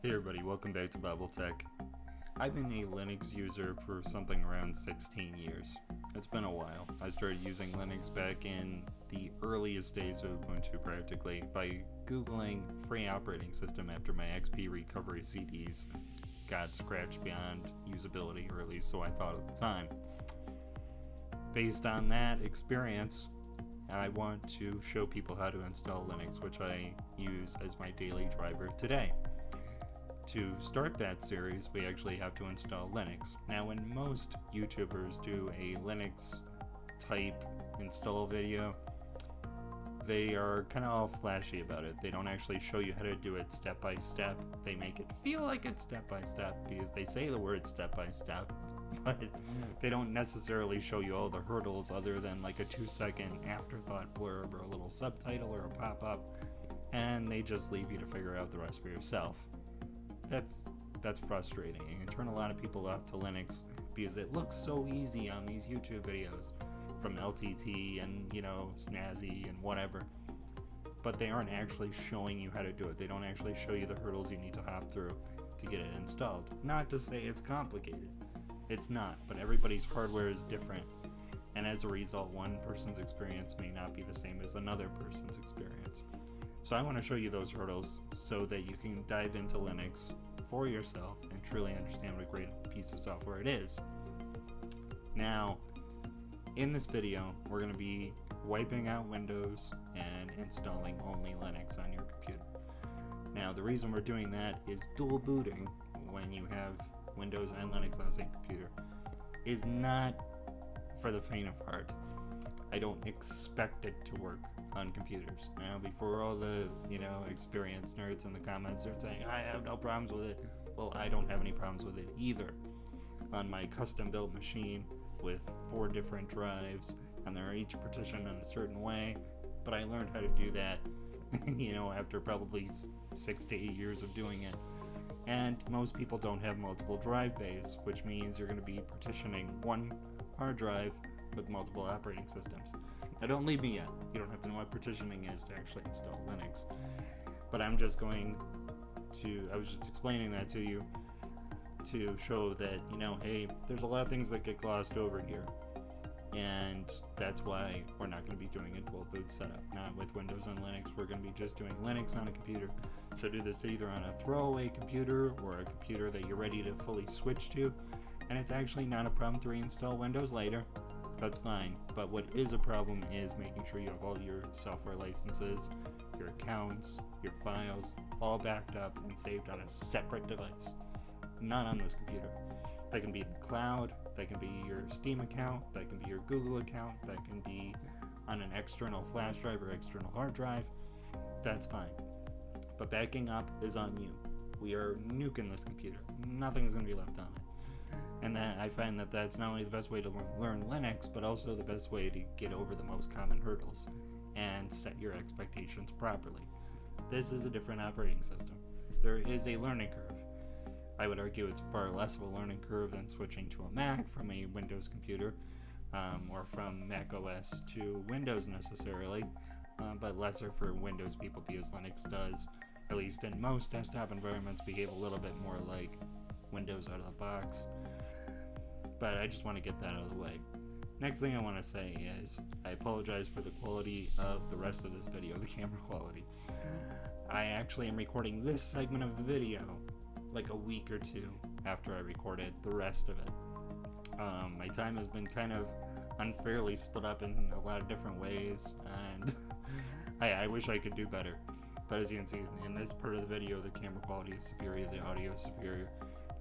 Hey everybody, welcome back to Bible Tech. I've been a Linux user for something around 16 years. It's been a while. I started using Linux back in the earliest days of Ubuntu practically by Googling free operating system after my XP recovery CDs got scratched beyond usability, or at least so I thought at the time. Based on that experience, I want to show people how to install Linux, which I use as my daily driver today. To start that series, we actually have to install Linux. Now, when most YouTubers do a Linux type install video, they are kind of all flashy about it. They don't actually show you how to do it step by step. They make it feel like it's step by step because they say the word step by step, but they don't necessarily show you all the hurdles other than like a 2-second afterthought blurb or a little subtitle or a pop-up, and they just leave you to figure out the rest for yourself. That's frustrating. It can turn a lot of people off to Linux because it looks so easy on these YouTube videos from LTT and, Snazzy and whatever. But they aren't actually showing you how to do it. They don't actually show you the hurdles you need to hop through to get it installed. Not to say it's complicated. It's not, but everybody's hardware is different. And as a result, one person's experience may not be the same as another person's experience. So I want to show you those hurdles so that you can dive into Linux for yourself and truly understand what a great piece of software it is. Now, in this video, we're going to be wiping out Windows and installing only Linux on your computer. Now, the reason we're doing that is dual booting when you have Windows and Linux on the same computer is not for the faint of heart. I don't expect it to work on computers. Now, before all the, experienced nerds in the comments are saying, I have no problems with it. Well, I don't have any problems with it either. On my custom-built machine with 4 different drives, and they're each partitioned in a certain way, but I learned how to do that, after probably 6 to 8 years of doing it. And most people don't have multiple drive bays, which means you're going to be partitioning one hard drive with multiple operating systems. Now, don't leave me yet. You don't have to know what partitioning is to actually install Linux. But I was just explaining that to you to show that, hey, there's a lot of things that get glossed over here. And that's why we're not going to be doing a dual boot setup. Not with Windows and Linux. We're going to be just doing Linux on a computer. So do this either on a throwaway computer or a computer that you're ready to fully switch to. And it's actually not a problem to reinstall Windows later. That's fine. But what is a problem is making sure you have all your software licenses, your accounts, your files, all backed up and saved on a separate device. Not on this computer. That can be in the cloud, that can be your Steam account, that can be your Google account, that can be on an external flash drive or external hard drive. That's fine. But backing up is on you. We are nuking this computer. Nothing's going to be left on it. And that I find that that's not only the best way to learn Linux, but also the best way to get over the most common hurdles and set your expectations properly. This is a different operating system. There is a learning curve. I would argue it's far less of a learning curve than switching to a Mac from a Windows computer, or from Mac OS to Windows necessarily, but lesser for Windows people because Linux does, at least in most desktop environments, behave a little bit more like Windows out of the box. But I just want to get that out of the way. Next thing I want to say is I apologize for the quality of the rest of this video, the camera quality. I actually am recording this segment of the video like a week or 2 after I recorded the rest of it. My time has been kind of unfairly split up in a lot of different ways, and I wish I could do better. But as you can see in this part of the video, the camera quality is superior, the audio is superior.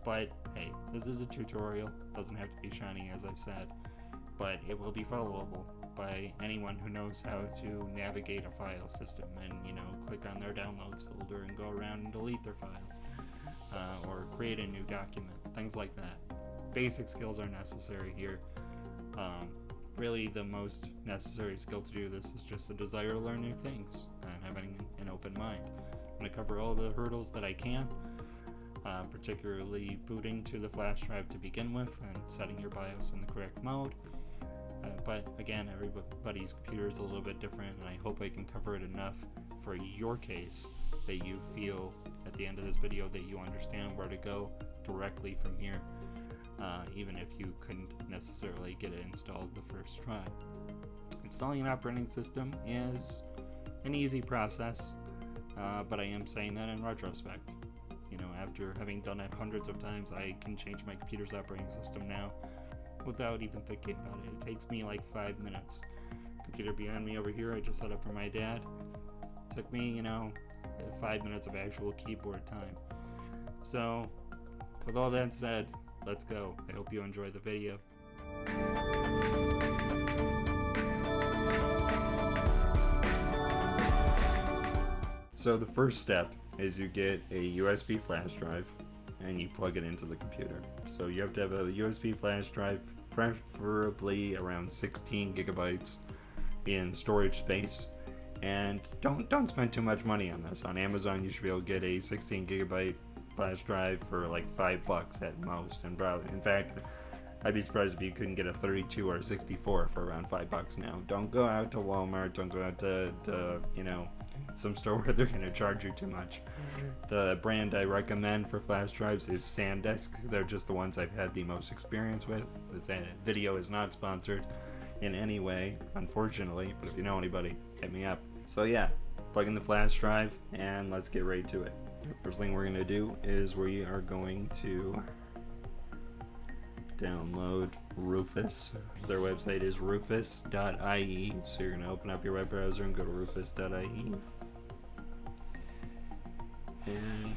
But hey, this is a tutorial, doesn't have to be shiny as I've said, but it will be followable by anyone who knows how to navigate a file system and, click on their downloads folder and go around and delete their files, or create a new document, things like that. Basic skills are necessary here. Really the most necessary skill to do this is just a desire to learn new things and having an open mind. I'm going to cover all the hurdles that I can. Particularly booting to the flash drive to begin with and setting your BIOS in the correct mode. But again, everybody's computer is a little bit different, and I hope I can cover it enough for your case that you feel at the end of this video that you understand where to go directly from here, even if you couldn't necessarily get it installed the first try. Installing an operating system is an easy process, but I am saying that in retrospect. You know, after having done it hundreds of times, I can change my computer's operating system now without even thinking about it. It takes me like 5 minutes. Computer behind me over here, I just set up for my dad. Took me, 5 minutes of actual keyboard time. So, with all that said, let's go. I hope you enjoy the video. So the first step is you get a USB flash drive and you plug it into the computer. So you have to have a USB flash drive, preferably around 16 gigabytes in storage space. And don't spend too much money on this. On Amazon you should be able to get a 16 gigabyte flash drive for like $5 at most, and probably, in fact, I'd be surprised if you couldn't get a 32 or a 64 for around $5 now. Don't go out to Walmart, don't go out to some store where they're going to charge you too much. The brand I recommend for flash drives is SanDisk. They're just the ones I've had the most experience with. This video is not sponsored in any way, unfortunately, but if you know anybody, hit me up. So yeah, plug in the flash drive and let's get right to it. First thing we're going to do is we are going to download Rufus. Their website is rufus.ie, so you're going to open up your web browser and go to rufus.ie. And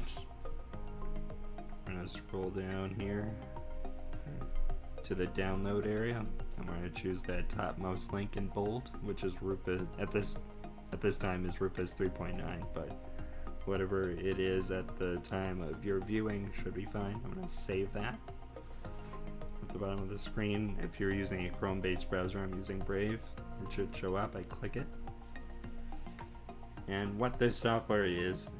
we're going to scroll down here to the download area. I'm going to choose that topmost link in bold, which is Rufus, at this time is Rufus 3.9, but whatever it is at the time of your viewing should be fine. I'm going to save that. At the bottom of the screen, if you're using a Chrome-based browser, I'm using Brave, it should show up. I click it. And what this software is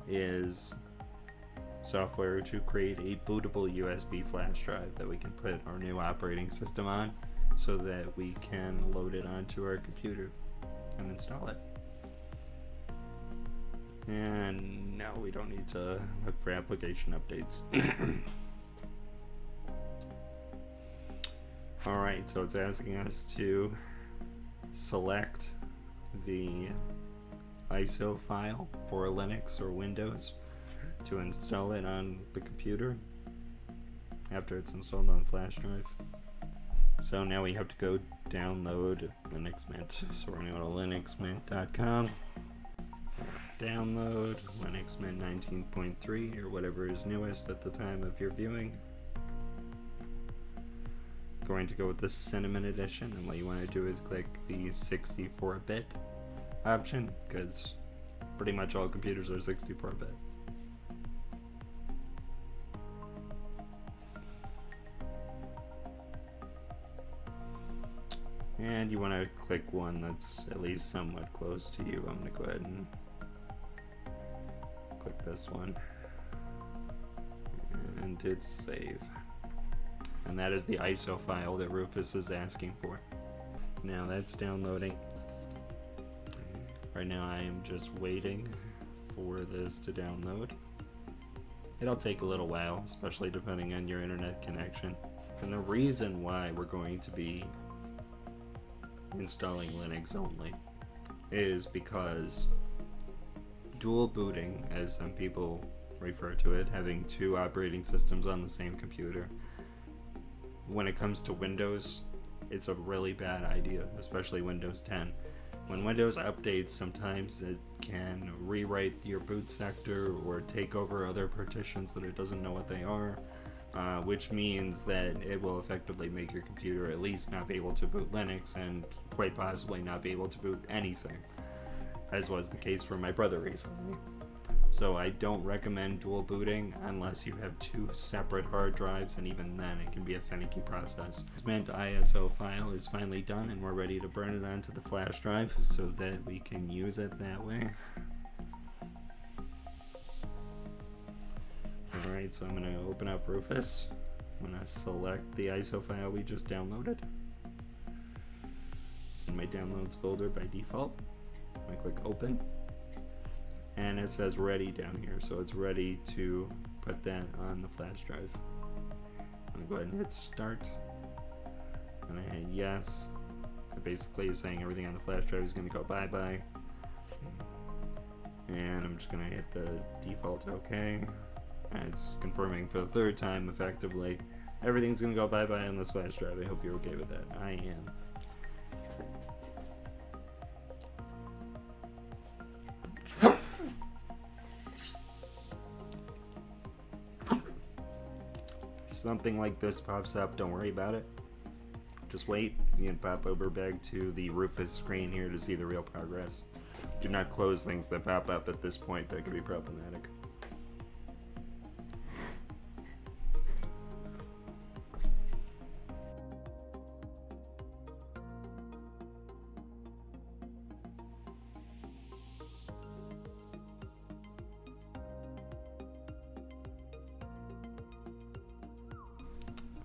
software to create a bootable USB flash drive that we can put our new operating system on so that we can load it onto our computer and install it. And no, we don't need to look for application updates. Alright, so it's asking us to select the ISO file for Linux or Windows to install it on the computer after it's installed on the flash drive. So now we have to go download Linux Mint. So we're going to go to linuxmint.com, download Linux Mint 19.3 or whatever is newest at the time of your viewing. Going to go with the Cinnamon edition, and what you want to do is click the 64-bit option, because pretty much all computers are 64-bit. And you want to click one that's at least somewhat close to you. I'm going to go ahead and click this one, and hit save. And that is the ISO file that Rufus is asking for. Now that's downloading. Right now I am just waiting for this to download. It'll take a little while, especially depending on your internet connection. And the reason why we're going to be installing Linux only is because dual booting, as some people refer to it, having two operating systems on the same computer, when it comes to Windows, it's a really bad idea, especially Windows 10. When Windows updates, sometimes it can rewrite your boot sector or take over other partitions that it doesn't know what they are, which means that it will effectively make your computer at least not be able to boot Linux and quite possibly not be able to boot anything, as was the case for my brother recently. So I don't recommend dual booting unless you have two separate hard drives, and even then it can be a finicky process. This Mint ISO file is finally done and we're ready to burn it onto the flash drive so that we can use it that way. Alright, so I'm going to open up Rufus. I'm going to select the ISO file we just downloaded. It's in my downloads folder by default. I click open. and it says ready down here, so it's ready to put that on the flash drive. I'm gonna go ahead and hit start, and I hit yes. It basically is saying everything on the flash drive is gonna go bye-bye, and I'm just gonna hit the default OK, and it's confirming for the third time effectively everything's gonna go bye-bye on this flash drive. I hope you're okay with that. I am. Something like this pops up, don't worry about it. Just wait. You can pop over back to the Rufus screen here to see the real progress. Do not close things that pop up at this point, that could be problematic.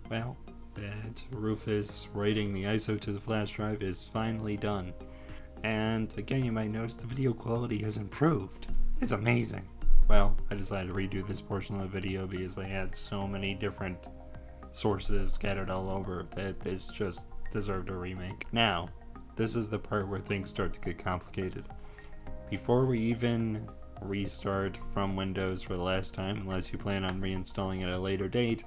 Well, that Rufus writing the ISO to the flash drive is finally done. And again, you might notice the video quality has improved. It's amazing. Well, I decided to redo this portion of the video because I had so many different sources scattered all over that this just deserved a remake. Now, this is the part where things start to get complicated. Before we even restart from Windows for the last time, unless you plan on reinstalling it at a later date,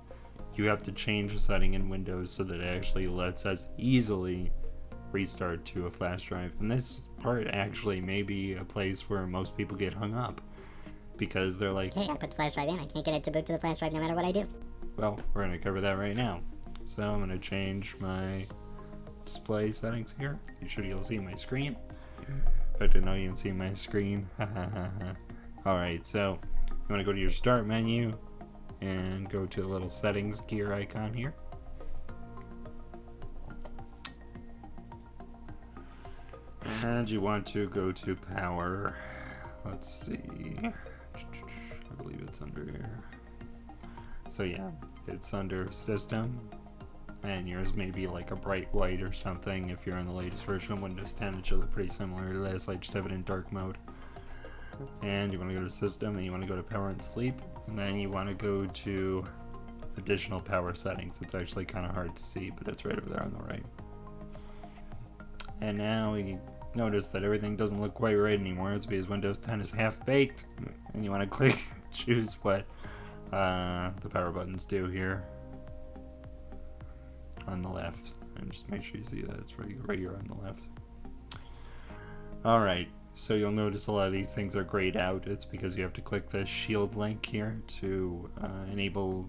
you have to change a setting in Windows so that it actually lets us easily restart to a flash drive. And this part actually may be a place where most people get hung up, because they're like, hey, I put the flash drive in, I can't get it to boot to the flash drive no matter what I do. Well, we're going to cover that right now. So I'm going to change my display settings here. You'll see my screen. But I didn't know you can see my screen. Alright, so you want to go to your start menu and go to the little settings gear icon here. And you want to go to power. Let's see. I believe it's under here. So yeah, it's under system. And yours may be like a bright white or something. If you're in the latest version of Windows 10, it should look pretty similar to this. I just have it in dark mode. And you want to go to system, and you want to go to power and sleep, and then you want to go to additional power settings. It's actually kind of hard to see, but it's right over there on the right. And now you notice that everything doesn't look quite right anymore. It's because Windows 10 is half baked, and you want to click choose what the power buttons do here on the left, and just make sure you see that it's right here on the left. Alright, so you'll notice a lot of these things are grayed out. It's because you have to click the shield link here to enable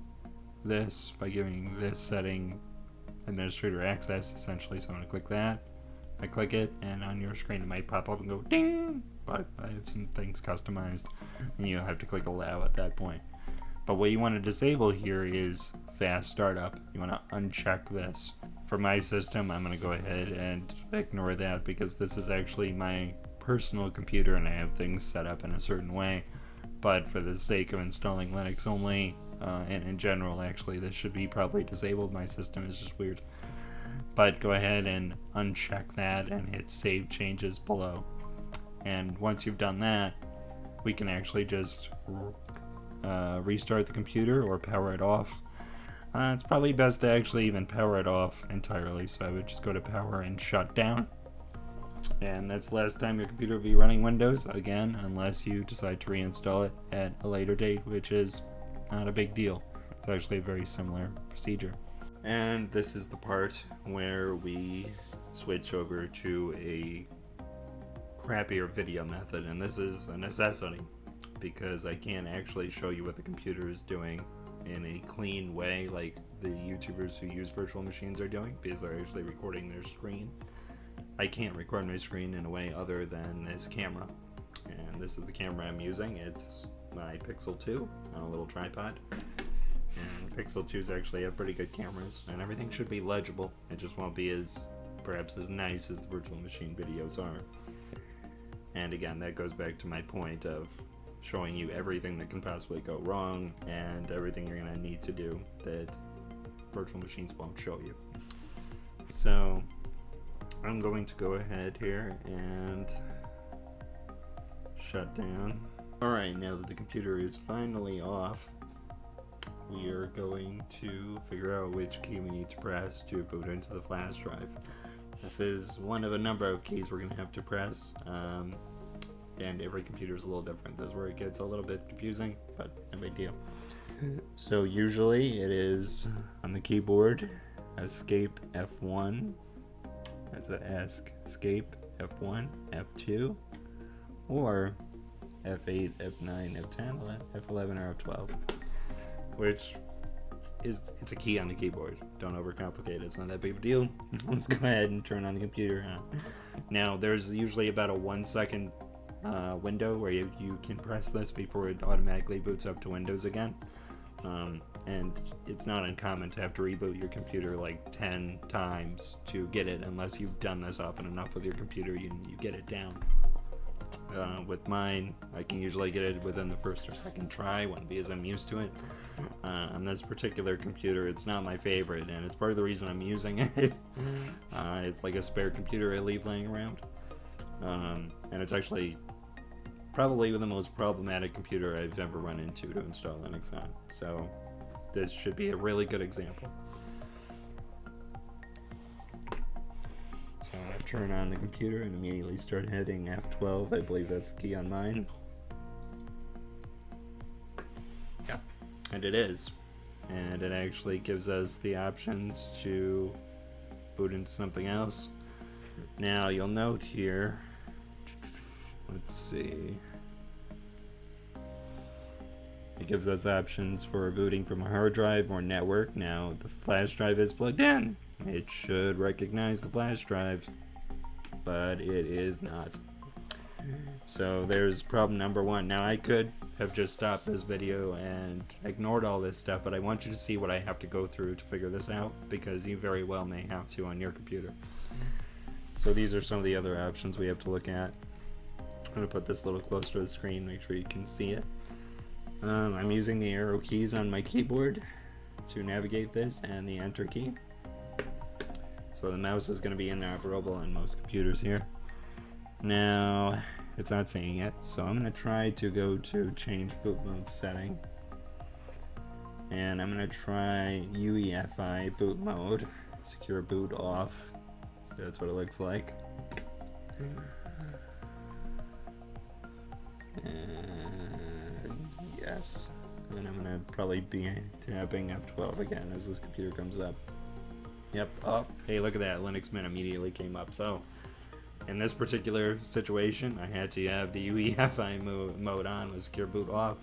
this by giving this setting administrator access, essentially. So I'm going to click that. I click it, and on your screen it might pop up and go ding, but I have some things customized, and you'll have to click allow at that point. But what you want to disable here is fast startup. You want to uncheck this. For my system, I'm going to go ahead and ignore that because this is actually my personal computer and I have things set up in a certain way. But for the sake of installing Linux only, and in general actually, this should be probably disabled. My system is just weird. But go ahead and uncheck that and hit save changes below. And once you've done that, we can actually just restart the computer or power it off. It's probably best to actually even power it off entirely, so I would just go to power and shut down. And that's the last time your computer will be running Windows again, unless you decide to reinstall it at a later date, which is not a big deal. It's actually a very similar procedure. And this is the part where we switch over to a crappier video method, and this is a necessity because I can't actually show you what the computer is doing in a clean way like the YouTubers who use virtual machines are doing, because they're actually recording their screen. I can't record my screen in a way other than this camera, and this is the camera I'm using. It's my Pixel 2 on a little tripod, and Pixel 2s actually have pretty good cameras, and everything should be legible. It just won't be perhaps as nice as the virtual machine videos are. And again, that goes back to my point of showing you everything that can possibly go wrong and everything you're going to need to do that virtual machines won't show you. So I'm going to go ahead here and shut down Alright, now that the computer is finally off, we are going to figure out which key we need to press to boot into the flash drive. This is one of a number of keys we're going to have to press, and every computer is a little different. This is where it gets a little bit confusing, but no big deal. So usually it is on the keyboard, escape F1, that's a escape F1, F2, or F8, F9, F10, F11, or F12, which is, it's a key on the keyboard. Don't overcomplicate it, it's not that big of a deal. Let's go ahead and turn on the computer. Now, there's usually about a 1 second window where you can press this before it automatically boots up to Windows again. And it's not uncommon to have to reboot your computer like 10 times to get it, unless you've done this often enough with your computer, you get it down. With mine, I can usually get it within the first or second try, because I'm used to it. On this particular computer, it's not my favorite, and it's part of the reason I'm using it. It's like a spare computer I leave laying around. And it's actually probably the most problematic computer I've ever run into to install Linux on. So this should be a really good example. So I turn on the computer and immediately start hitting F12. I believe that's the key on mine. Yeah, and it is. And it actually gives us the options to boot into something else. Now you'll note here, let's see, it gives us options for booting from a hard drive or network. Now the flash drive is plugged in. It should recognize the flash drive, but it is not. So there's problem number one. Now I could have just stopped this video and ignored all this stuff, but I want you to see what I have to go through to figure this out, because you very well may have to on your computer. So these are some of the other options we have to look at. I'm going to put this a little closer to the screen, make sure you can see it. I'm using the arrow keys on my keyboard to navigate this, and the enter key. So the mouse is going to be inoperable on most computers here. Now, it's not saying it, so I'm going to try to go to change boot mode setting. And I'm going to try UEFI boot mode, secure boot off. So that's what it looks like. And yes, and I'm gonna probably be tapping F12 again as this computer comes up. Yep. Oh, hey, look at that! Linux Mint immediately came up. So, in this particular situation, I had to have the UEFI mode on with secure boot off.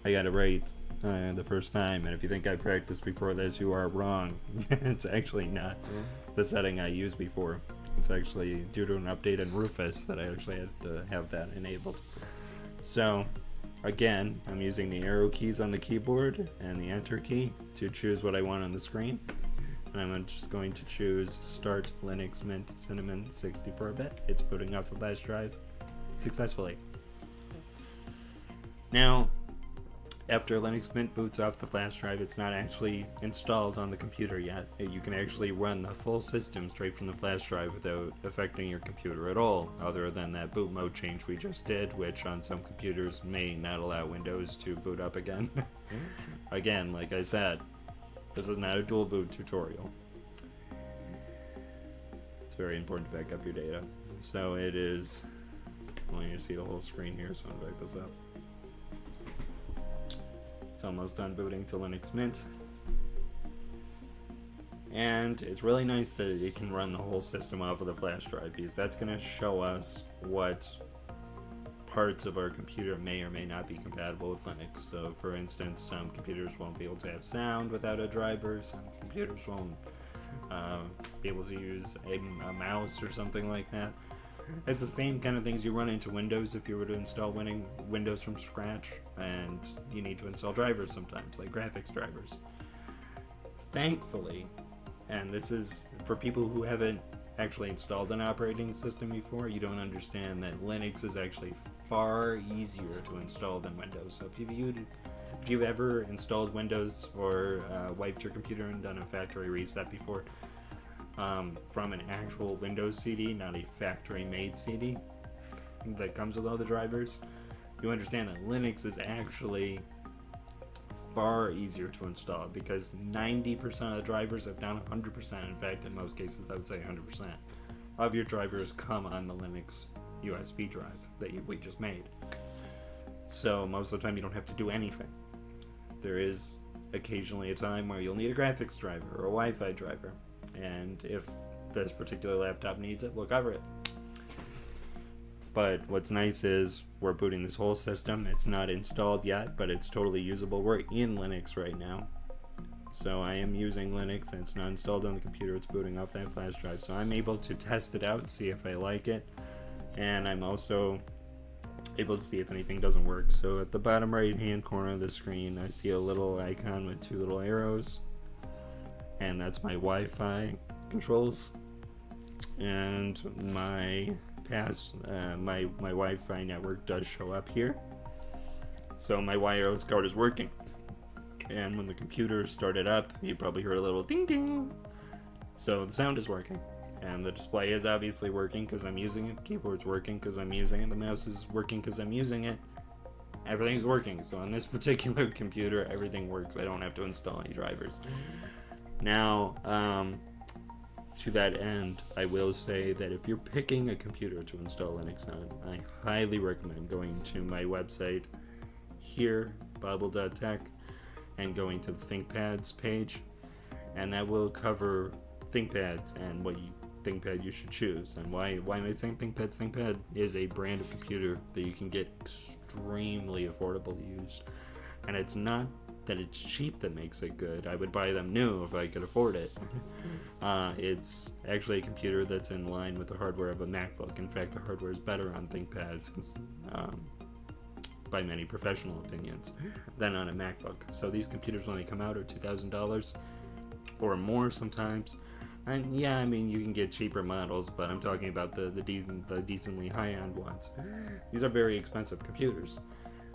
I got it right the first time, and if you think I practiced before this, you are wrong. It's actually not the setting I used before. It's actually due to an update in Rufus that I actually had to have that enabled. So, again, I'm using the arrow keys on the keyboard and the enter key to choose what I want on the screen. And I'm just going to choose Start Linux Mint Cinnamon 64-bit. It's booting off the flash drive successfully. Now, after Linux Mint boots off the flash drive, it's not actually installed on the computer yet. You can actually run the full system straight from the flash drive without affecting your computer at all, other than that boot mode change we just did, which on some computers may not allow Windows to boot up again. Again, like I said, this is not a dual boot tutorial. It's very important to back up your data. So it is, well, you see the whole screen here, so I'm gonna back this up. It's almost done booting to Linux Mint. And it's really nice that it can run the whole system off of the flash drive, because that's going to show us what parts of our computer may or may not be compatible with Linux. So for instance, some computers won't be able to have sound without a driver, some computers won't be able to use a mouse or something like that. It's the same kind of things you run into Windows if you were to install Windows from scratch, and you need to install drivers sometimes, like graphics drivers. Thankfully, and this is for people who haven't actually installed an operating system before, you don't understand that Linux is actually far easier to install than Windows. So if you've ever installed Windows or wiped your computer and done a factory reset before, from an actual Windows CD, not a factory-made CD that comes with all the drivers, you understand that Linux is actually far easier to install because 90% of the drivers, if not 100%, in fact, in most cases, I would say 100% of your drivers come on the Linux USB drive that we just made. So most of the time, you don't have to do anything. There is occasionally a time where you'll need a graphics driver or a Wi-Fi driver, and if this particular laptop needs it, we'll cover it. But what's nice is we're booting this whole system. It's not installed yet, but it's totally usable. We're in Linux right now. So I am using Linux, and it's not installed on the computer. It's booting off that flash drive. So I'm able to test it out, see if I like it. And I'm also able to see if anything doesn't work. So at the bottom right-hand corner of the screen, I see a little icon with two little arrows. And that's my Wi-Fi controls. And my my Wi-Fi network does show up here. So my wireless card is working. And when the computer started up, you probably heard a little ding ding. So the sound is working. And the display is obviously working because I'm using it. The keyboard's working because I'm using it. The mouse is working because I'm using it. Everything's working. So on this particular computer, everything works. I don't have to install any drivers. Now, to that end, I will say that if you're picking a computer to install Linux on, I highly recommend going to my website here, bible.tech, and going to the ThinkPads page, and that will cover ThinkPads and what ThinkPad you should choose. And why am I saying ThinkPads? ThinkPad is a brand of computer that you can get extremely affordable used, and it's not that it's cheap that makes it good. I would buy them new if I could afford it. It's actually a computer that's in line with the hardware of a MacBook. In fact, the hardware is better on ThinkPads by many professional opinions than on a MacBook. So these computers, when they come out, are $2,000 or more sometimes. And yeah, I mean, you can get cheaper models, but I'm talking about the decently high-end ones. These are very expensive computers.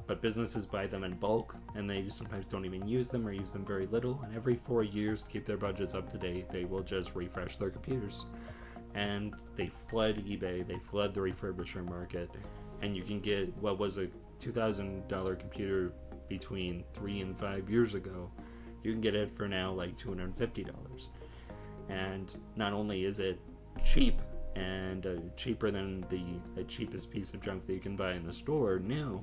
But businesses buy them in bulk, and they sometimes don't even use them or use them very little. And every 4 years, to keep their budgets up to date, they will just refresh their computers. And they flood eBay, they flood the refurbisher market, and you can get what was a $2,000 computer between 3 and 5 years ago. You can get it for now like $250. And not only is it cheap, and cheaper than the cheapest piece of junk that you can buy in the store new,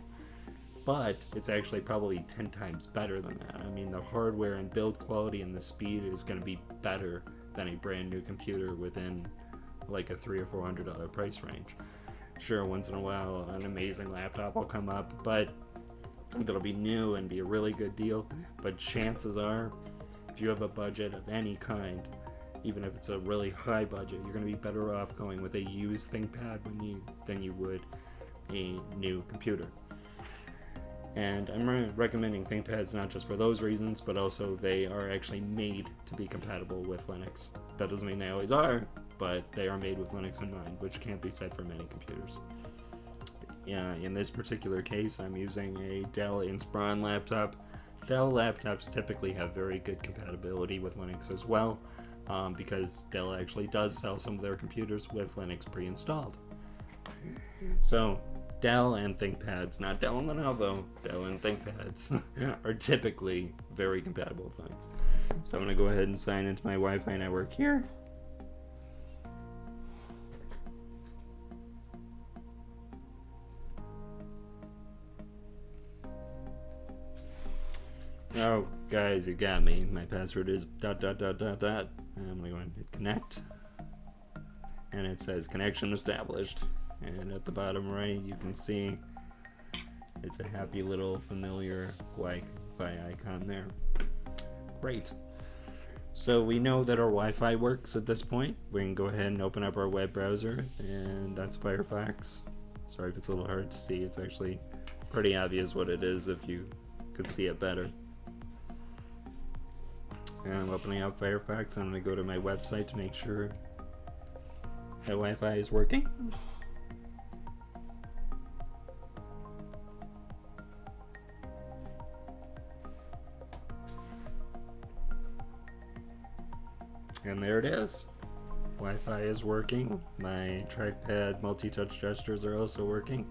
but it's actually probably 10 times better than that. I mean, the hardware and build quality and the speed is going to be better than a brand new computer within like a $300 or $400 price range. Sure, once in a while an amazing laptop will come up, but that'll be new and be a really good deal. But chances are, if you have a budget of any kind, even if it's a really high budget, you're going to be better off going with a used ThinkPad than you would a new computer. And I'm recommending ThinkPads not just for those reasons, but also they are actually made to be compatible with Linux. That doesn't mean they always are, but they are made with Linux in mind, which can't be said for many computers. In this particular case, I'm using a Dell Inspiron laptop. Dell laptops typically have very good compatibility with Linux as well, because Dell actually does sell some of their computers with Linux pre-installed. So, Dell and ThinkPads, not Dell and Lenovo, Dell and ThinkPads are typically very compatible with Linux. So I'm going to go ahead and sign into my Wi-Fi network here. Oh, guys, you got me. My password is ... I'm going to go ahead and hit connect. And it says connection established. And at the bottom right, you can see it's a happy little familiar Wi-Fi icon there. Great. So we know that our Wi-Fi works at this point. We can go ahead and open up our web browser, and that's Firefox. Sorry if it's a little hard to see. It's actually pretty obvious what it is if you could see it better. And I'm opening up Firefox. I'm going to go to my website to make sure that Wi-Fi is working. And there it is. Wi-Fi is working. My trackpad multi-touch gestures are also working.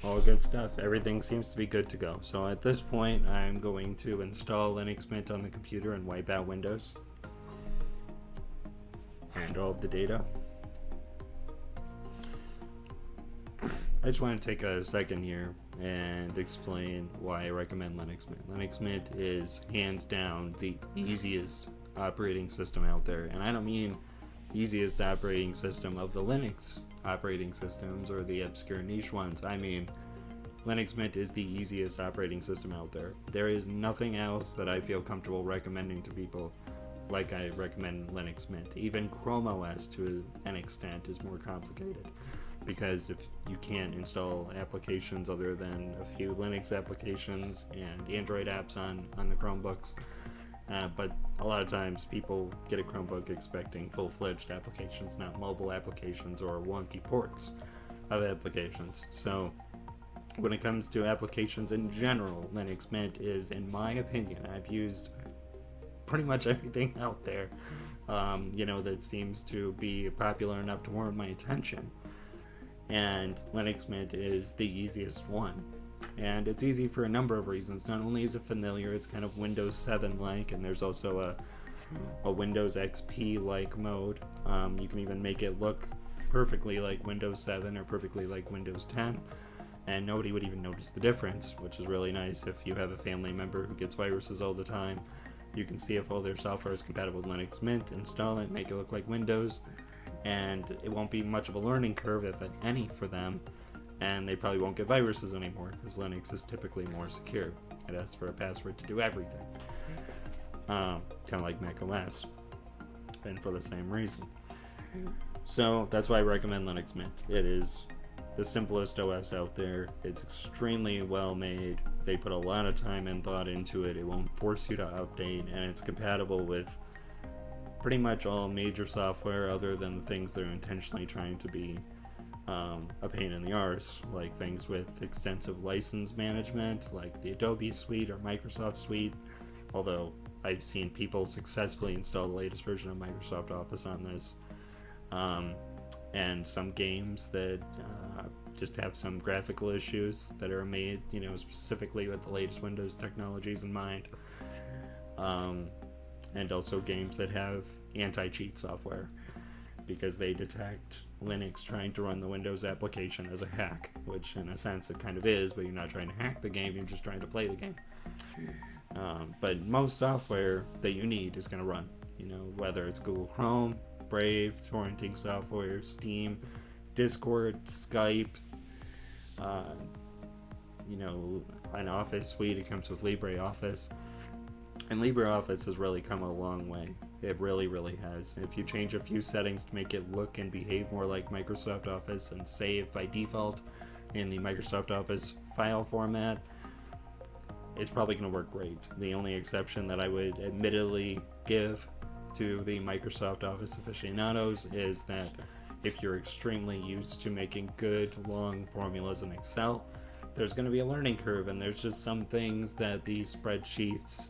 all good stuff. Everything seems to be good to go. So at this point, I'm going to install Linux Mint on the computer and wipe out Windows and all of the data. I just want to take a second here and explain why I recommend Linux Mint. Linux Mint is hands down the easiest operating system out there, and I don't mean easiest operating system of the Linux operating systems or the obscure niche ones. I mean, Linux Mint is the easiest operating system out there. There is nothing else that I feel comfortable recommending to people like I recommend Linux Mint. Even Chrome OS to an extent is more complicated, because if you can't install applications other than a few Linux applications and Android apps on the Chromebooks. But a lot of times people get a Chromebook expecting full-fledged applications, not mobile applications or wonky ports of applications. So when it comes to applications in general, Linux Mint is, in my opinion, I've used pretty much everything out there, that seems to be popular enough to warrant my attention. And Linux Mint is the easiest one. And it's easy for a number of reasons. Not only is it familiar, it's kind of Windows 7-like, and there's also a Windows XP-like mode. You can even make it look perfectly like Windows 7 or perfectly like Windows 10, and nobody would even notice the difference, which is really nice. If you have a family member who gets viruses all the time, you can see if all their software is compatible with Linux Mint, install it, make it look like Windows, and it won't be much of a learning curve, if any, for them, and they probably won't get viruses anymore, because Linux is typically more secure. It asks for a password to do everything, kind of like Mac OS, and for the same reason. So that's why I recommend Linux Mint. It is the simplest OS out there. It's extremely well made. They put a lot of time and thought into it. It won't force you to update, and it's compatible with pretty much all major software other than the things that are intentionally trying to be a pain in the arse, like things with extensive license management, like the Adobe Suite or Microsoft Suite, although I've seen people successfully install the latest version of Microsoft Office on this, and some games that just have some graphical issues that are made, specifically with the latest Windows technologies in mind, and also games that have anti-cheat software, because they detect Linux trying to run the Windows application as a hack, which in a sense it kind of is, but you're not trying to hack the game, you're just trying to play the game. But most software that you need is going to run, whether it's Google Chrome, Brave, torrenting software, Steam, Discord, Skype, an Office suite. It comes with LibreOffice, and LibreOffice has really come a long way. It really, really has. If you change a few settings to make it look and behave more like Microsoft Office and save by default in the Microsoft Office file format, it's probably going to work great. The only exception that I would admittedly give to the Microsoft Office aficionados is that if you're extremely used to making good, long formulas in Excel, there's going to be a learning curve, and there's just some things that the spreadsheets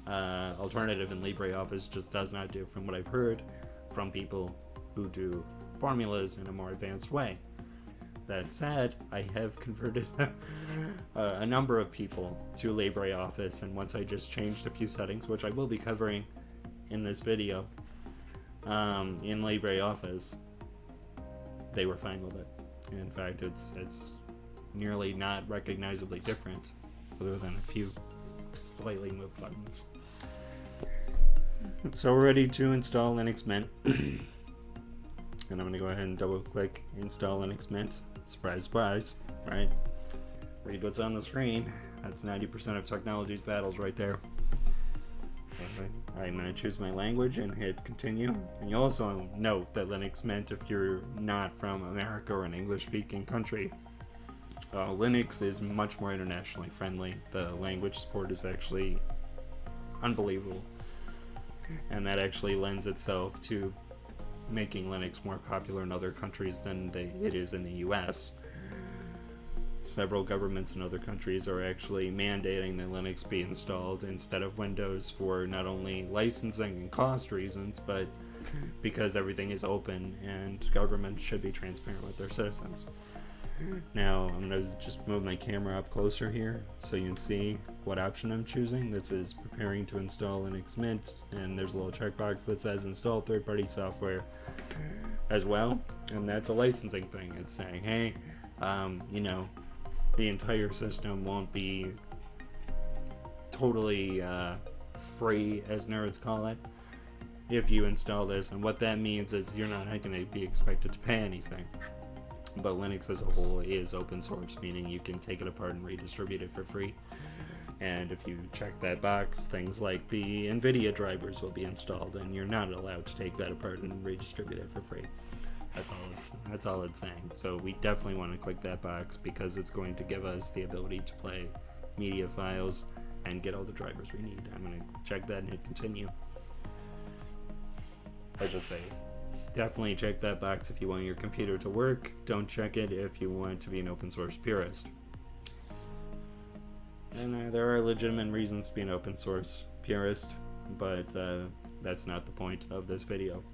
alternative in LibreOffice just does not do, from what I've heard from people who do formulas in a more advanced way. That said, I have converted a number of people to LibreOffice, and once I just changed a few settings, which I will be covering in this video, in LibreOffice, they were fine with it. In fact, it's nearly not recognizably different, other than a few slightly moved buttons. So we're ready to install Linux Mint. And I'm going to go ahead and double click install Linux Mint. Surprise, surprise, right? Read what's on the screen. That's 90% of technology's battles right there. I'm going to choose my language and hit continue. And you also note that Linux Mint, if you're not from America or an English-speaking country, Linux is much more internationally friendly. The language support is actually unbelievable, and that actually lends itself to making Linux more popular in other countries than it is in the US. Several governments in other countries are actually mandating that Linux be installed instead of Windows for not only licensing and cost reasons, but because everything is open and governments should be transparent with their citizens. Now I'm going to just move my camera up closer here so you can see what option I'm choosing. This is preparing to install Linux Mint, and there's a little checkbox that says install third-party software as well, and that's a licensing thing. It's saying, hey, the entire system won't be totally free, as nerds call it, if you install this, and what that means is you're not going to be expected to pay anything. But Linux as a whole is open source, meaning you can take it apart and redistribute it for free. And if you check that box, things like the NVIDIA drivers will be installed, and you're not allowed to take that apart and redistribute it for free. That's all it's saying. So we definitely want to click that box because it's going to give us the ability to play media files and get all the drivers we need. I'm going to check that and hit continue. I should say, definitely check that box if you want your computer to work. Don't check it if you want to be an open source purist. And there are legitimate reasons to be an open source purist, but that's not the point of this video.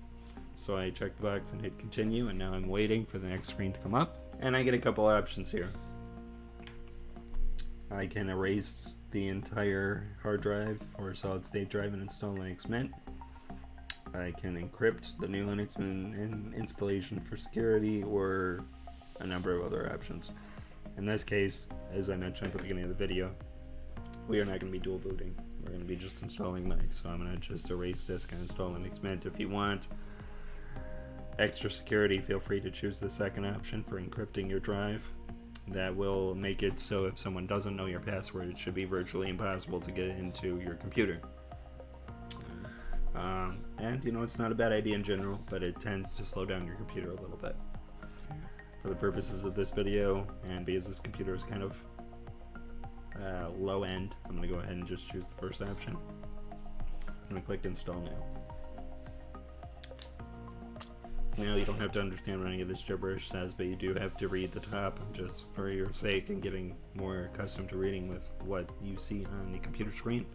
So I checked the box and hit continue, and now I'm waiting for the next screen to come up. And I get a couple options here. I can erase the entire hard drive or solid state drive and install Linux Mint. I can encrypt the new Linux Mint installation for security, or a number of other options. In this case, as I mentioned at the beginning of the video, we are not going to be dual booting. We're going to be just installing Linux. So I'm going to just erase disk and install Linux Mint. If you want extra security, feel free to choose the second option for encrypting your drive. That will make it so if someone doesn't know your password, it should be virtually impossible to get into your computer. And it's not a bad idea in general, but it tends to slow down your computer a little bit. For the purposes of this video, and because this computer is kind of low end, I'm going to go ahead and just choose the first option. I'm going to click install now. Now you don't have to understand what any of this gibberish says, but you do have to read the top just for your sake and getting more accustomed to reading with what you see on the computer screen.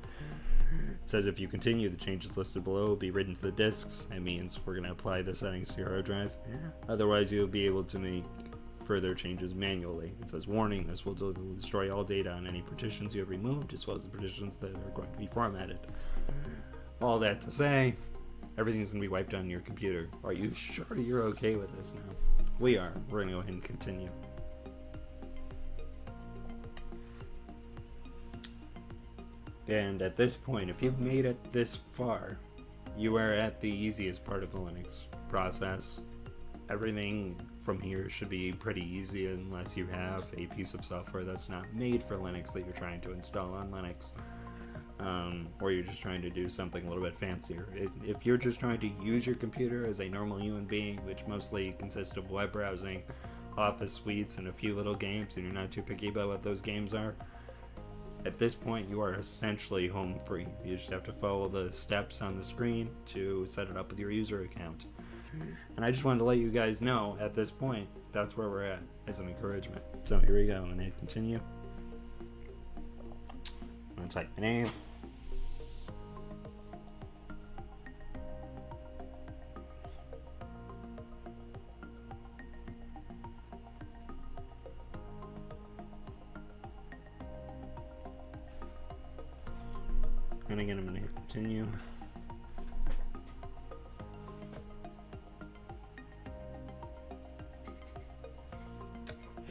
It says if you continue, the changes listed below will be written to the disks. That means we're going to apply the settings to your hard drive. Otherwise, you'll be able to make further changes manually. It says warning, this will destroy all data on any partitions you have removed, as well as the partitions that are going to be formatted. All that to say, everything's going to be wiped on your computer. Are you sure you're okay with this now? We are. We're going to go ahead and continue. And at this point, if you've made it this far, you are at the easiest part of the Linux process. Everything from here should be pretty easy unless you have a piece of software that's not made for Linux that you're trying to install on Linux. Or you're just trying to do something a little bit fancier. If you're just trying to use your computer as a normal human being, which mostly consists of web browsing, office suites, and a few little games, and you're not too picky about what those games are, at this point you are essentially home free. You just have to follow the steps on the screen to set it up with your user account. And I just wanted to let you guys know at this point that's where we're at as an encouragement. So here we go, and hit continue. I'm going to type my name. And again, I'm going to hit continue.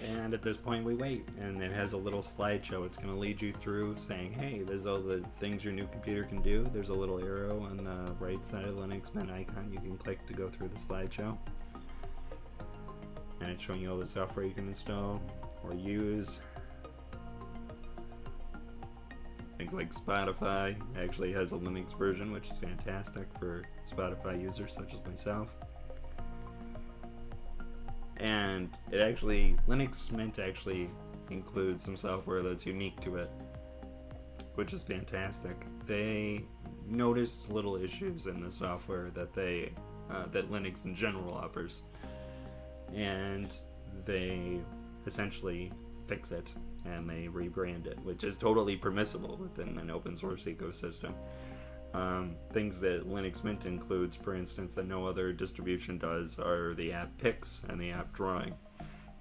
And at this point we wait, and it has a little slideshow. It's going to lead you through saying, hey, there's all the things your new computer can do. There's a little arrow on the right side of the Linux Mint icon you can click to go through the slideshow. And it's showing you all the software you can install or use. Things like Spotify actually has a Linux version, which is fantastic for Spotify users such as myself. And Linux Mint actually includes some software that's unique to it, which is fantastic. They notice little issues in the software that that Linux in general offers, and they essentially fix it and they rebrand it, which is totally permissible within an open source ecosystem. Things that Linux Mint includes, for instance, that no other distribution does, are the app picks and the app drawing.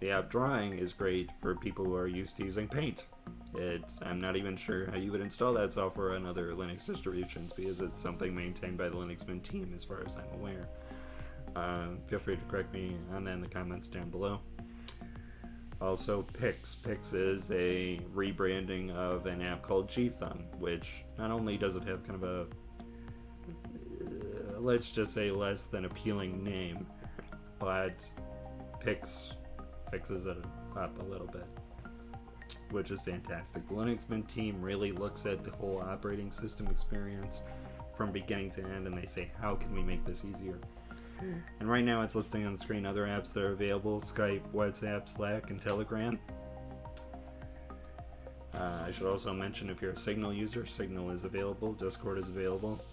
The app Drawing is great for people who are used to using Paint. I'm not even sure how you would install that software on other Linux distributions because it's something maintained by the Linux Mint team as far as I'm aware. Feel free to correct me on that in the comments down below. Also, Pix. Pix is a rebranding of an app called Gthumb, which not only does it have kind of a, let's just say, less than appealing name, but Pix fixes it up a little bit, which is fantastic. The Linux Mint team really looks at the whole operating system experience from beginning to end, and they say, how can we make this easier? And right now it's listing on the screen other apps that are available: Skype, WhatsApp, Slack, and Telegram. I should also mention, if you're a Signal user, Signal is available, Discord is available.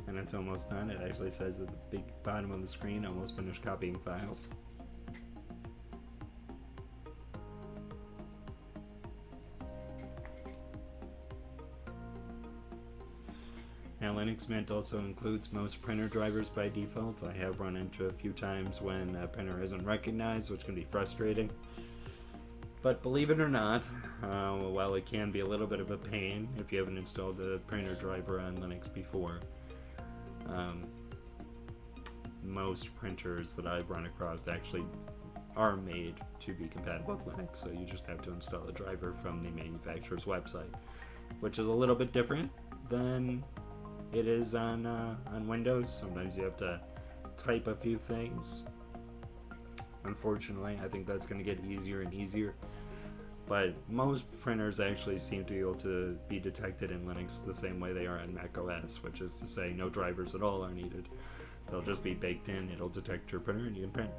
And it's almost done. It actually says at the big bottom of the screen, almost finished copying files. Now, Linux Mint also includes most printer drivers by default. I have run into a few times when a printer isn't recognized, which can be frustrating. But believe it or not, while it can be a little bit of a pain if you haven't installed a printer driver on Linux before, most printers that I've run across actually are made to be compatible with Linux, so you just have to install a driver from the manufacturer's website, which is a little bit different than it is on Windows. Sometimes you have to type a few things. Unfortunately, I think that's going to get easier and easier. But most printers actually seem to be able to be detected in Linux the same way they are on Mac OS, which is to say no drivers at all are needed. They'll just be baked in, it'll detect your printer, and you can print.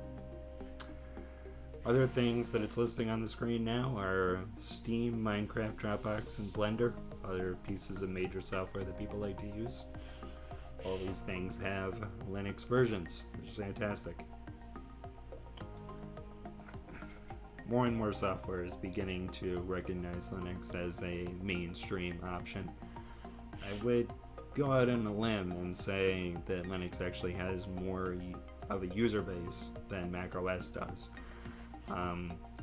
Other things that it's listing on the screen now are Steam, Minecraft, Dropbox, and Blender, other pieces of major software that people like to use. All these things have Linux versions, which is fantastic. More and more software is beginning to recognize Linux as a mainstream option. I would go out on a limb and say that Linux actually has more of a user base than Mac OS does.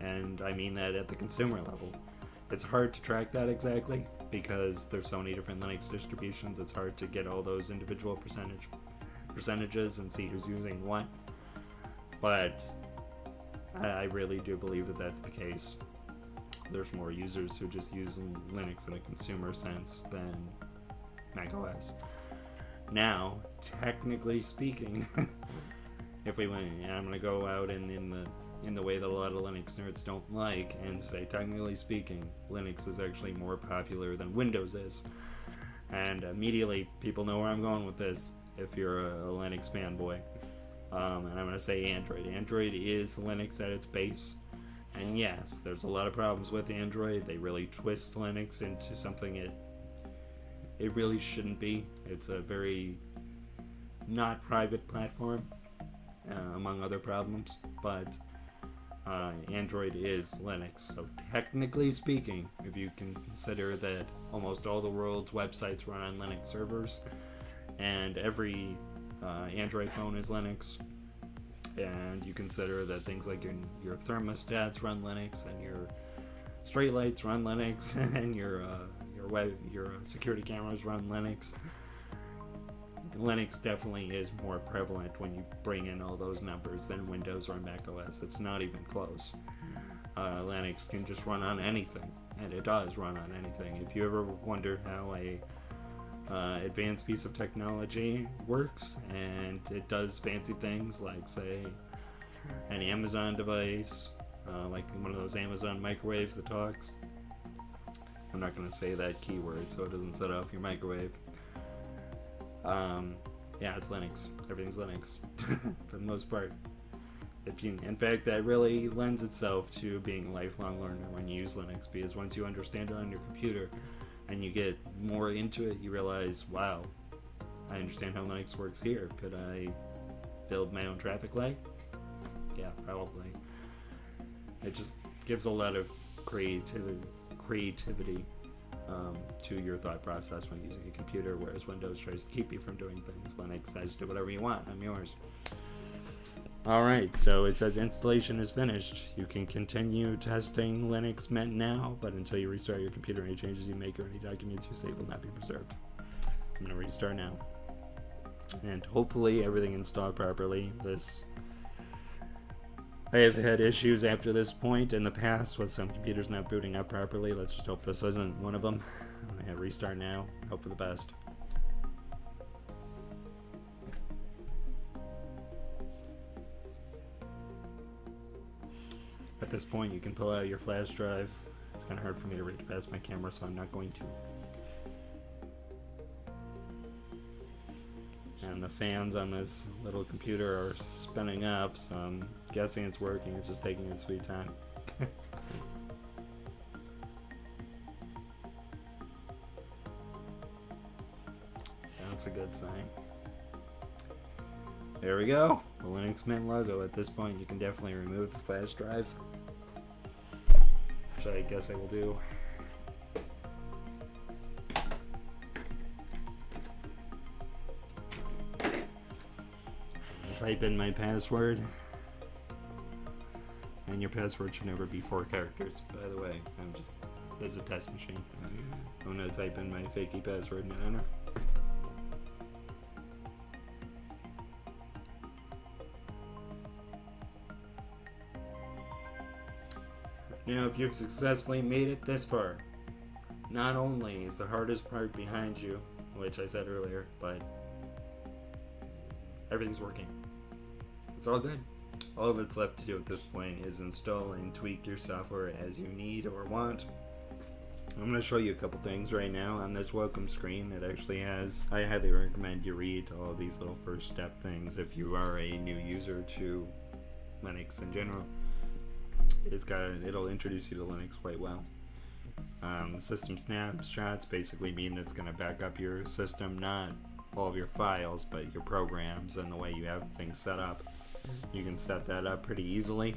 And I mean that at the consumer level. It's hard to track that exactly because there's so many different Linux distributions. It's hard to get all those individual percentages and see who's using what. But I really do believe that that's the case. There's more users who just use Linux in a consumer sense than Mac OS. Now, technically speaking, if we went, I'm going to go out and in the way that a lot of Linux nerds don't like and say, technically speaking, Linux is actually more popular than Windows is. And immediately people know where I'm going with this if you're a Linux fanboy. And I'm going to say Android. Android is Linux at its base. And yes, there's a lot of problems with Android. They really twist Linux into something it really shouldn't be. It's a very not private platform, among other problems. But Android is Linux. So technically speaking, if you consider that almost all the world's websites run on Linux servers, and every Android phone is Linux, and you consider that things like your thermostats run Linux, and your street lights run Linux, and your security cameras run Linux. Linux definitely is more prevalent when you bring in all those numbers than Windows or Mac OS. It's not even close. Linux can just run on anything, and it does run on anything. If you ever wonder how a advanced piece of technology works and it does fancy things like, say, an Amazon device, like one of those Amazon microwaves that talks. I'm not going to say that keyword so it doesn't set off your microwave. Yeah, it's Linux. Everything's Linux for the most part. In fact, that really lends itself to being a lifelong learner when you use Linux, because once you understand it on your computer and you get more into it, you realize, wow, I understand how Linux works here. Could I build my own traffic light? Yeah, probably. It just gives a lot of creativity to your thought process when using a computer, whereas Windows tries to keep you from doing things. Linux says do whatever you want. I'm yours. Alright, so it says installation is finished. You can continue testing Linux Mint now, but until you restart your computer, any changes you make or any documents you save will not be preserved. I'm going to restart now. And hopefully everything installed properly. I have had issues after this point in the past with some computers not booting up properly. Let's just hope this isn't one of them. I'm going to hit restart now. Hope for the best. At this point, you can pull out your flash drive. It's kind of hard for me to reach past my camera, so I'm not going to. And the fans on this little computer are spinning up, so I'm guessing it's working. It's just taking its sweet time. That's a good sign. There we go. The Linux Mint logo. At this point, you can definitely remove the flash drive, which I guess I will do. Type in my password, and your password should never be 4 characters, by the way. This is a test machine. I'm gonna type in my fakey password and enter. Now, if you've successfully made it this far, not only is the hardest part behind you, which I said earlier, but everything's working. It's all good. All that's left to do at this point is install and tweak your software as you need or want. I'm going to show you a couple things right now on this welcome screen. It actually has, I highly recommend you read all these little first step things if you are a new user to Linux in general. It'll introduce you to Linux quite well. System snapshots basically mean it's going to back up your system, not all of your files, but your programs and the way you have things set up. You can set that up pretty easily.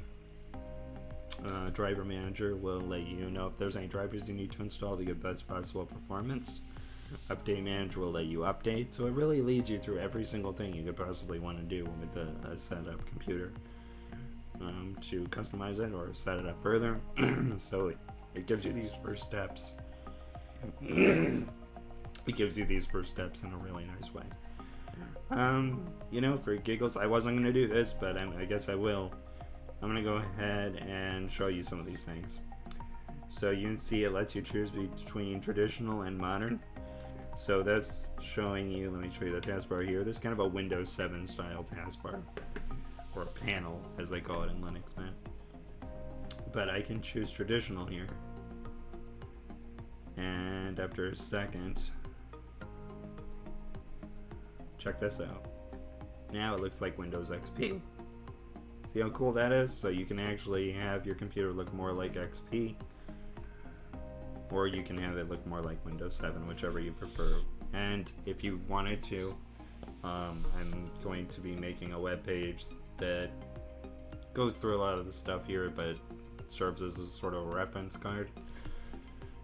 Driver Manager will let you know if there's any drivers you need to install to get best possible performance. Update Manager will let you update, so it really leads you through every single thing you could possibly want to do with a setup computer to customize it or set it up further. So it gives you these first steps. It gives you these first steps in a really nice way. For giggles, I wasn't going to do this, but I guess I will. I'm going to go ahead and show you some of these things. So you can see it lets you choose between traditional and modern. So that's showing you, let me show you the taskbar here. This is kind of a Windows 7 style taskbar, or panel as they call it in Linux, man. But I can choose traditional here. And after a second, check this out. Now it looks like Windows XP. See how cool that is? So you can actually have your computer look more like XP, or you can have it look more like Windows 7, whichever you prefer. And if you wanted to, I'm going to be making a web page that goes through a lot of the stuff here, but serves as a sort of reference card.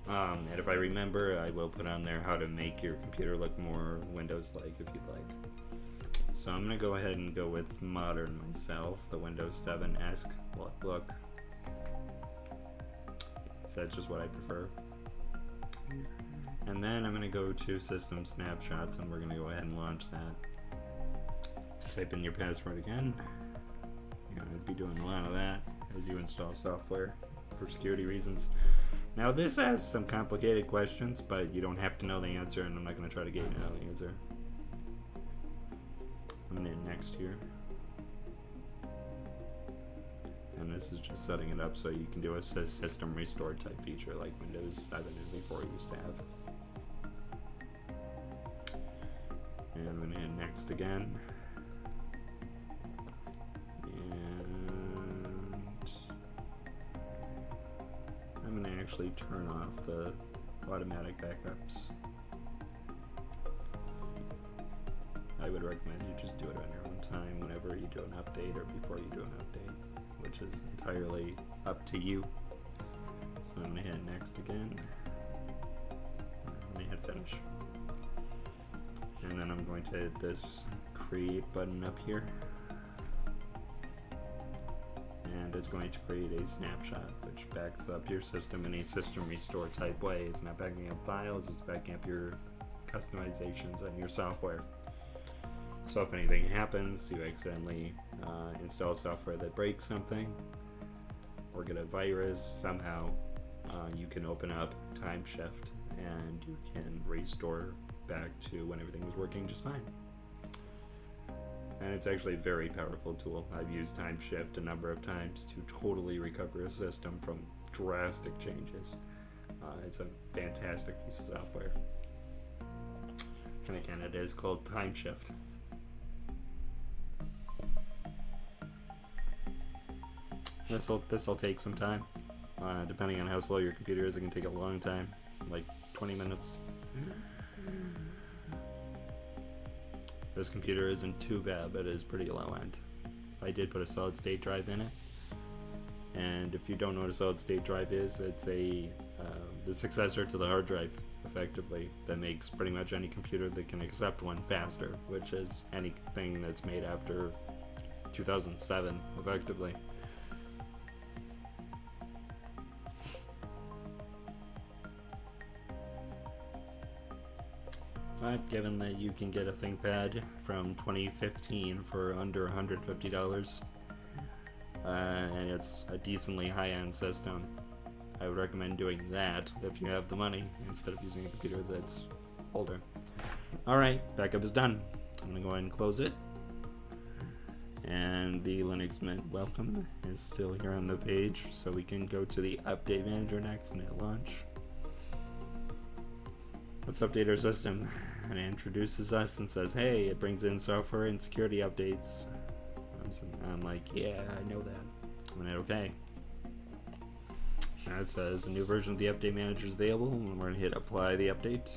And if I remember, I will put on there how to make your computer look more Windows-like if you'd like. So I'm going to go ahead and go with modern myself, the Windows 7-esque look. That's just what I prefer. And then I'm going to go to System Snapshots, and we're going to go ahead and launch that. Type in your password again. You're going to be doing a lot of that as you install software for security reasons. Now this has some complicated questions, but you don't have to know the answer, and I'm not going to try to get you to know the answer. I'm going to hit next here. And this is just setting it up so you can do a system restore type feature like Windows 7 and before used to have. And I'm going to hit next again. And I'm going to actually turn off the automatic backups. I would recommend you just do it on your own time whenever you do an update or before you do an update, which is entirely up to you. So I'm going to hit next again. going to hit finish. And then I'm going to hit this create button up here. And it's going to create a snapshot, which backs up your system in a system restore type way. It's not backing up files, it's backing up your customizations and your software. So if anything happens, you accidentally install software that breaks something, or get a virus, somehow you can open up time shift and you can restore back to when everything was working just fine. And it's actually a very powerful tool. I've used time shift a number of times to totally recover a system from drastic changes. It's a fantastic piece of software. And again, it is called time shift. This'll take some time. Depending on how slow your computer is, it can take a long time, like 20 minutes. This computer isn't too bad, but it is pretty low end. I did put a solid state drive in it, and if you don't know what a solid state drive is, it's the successor to the hard drive, effectively, that makes pretty much any computer that can accept one faster, which is anything that's made after 2007, effectively. But given that you can get a ThinkPad from 2015 for under $150, and it's a decently high-end system, I would recommend doing that if you have the money, instead of using a computer that's older. Alright, backup is done. I'm going to go ahead and close it. And the Linux Mint welcome is still here on the page, so we can go to the Update Manager next and hit launch. Let's update our system. And it introduces us and says, hey, it brings in software and security updates. I'm like, yeah, I know that. I'm gonna hit OK. Now it says a new version of the Update Manager is available, and we're gonna hit apply the update.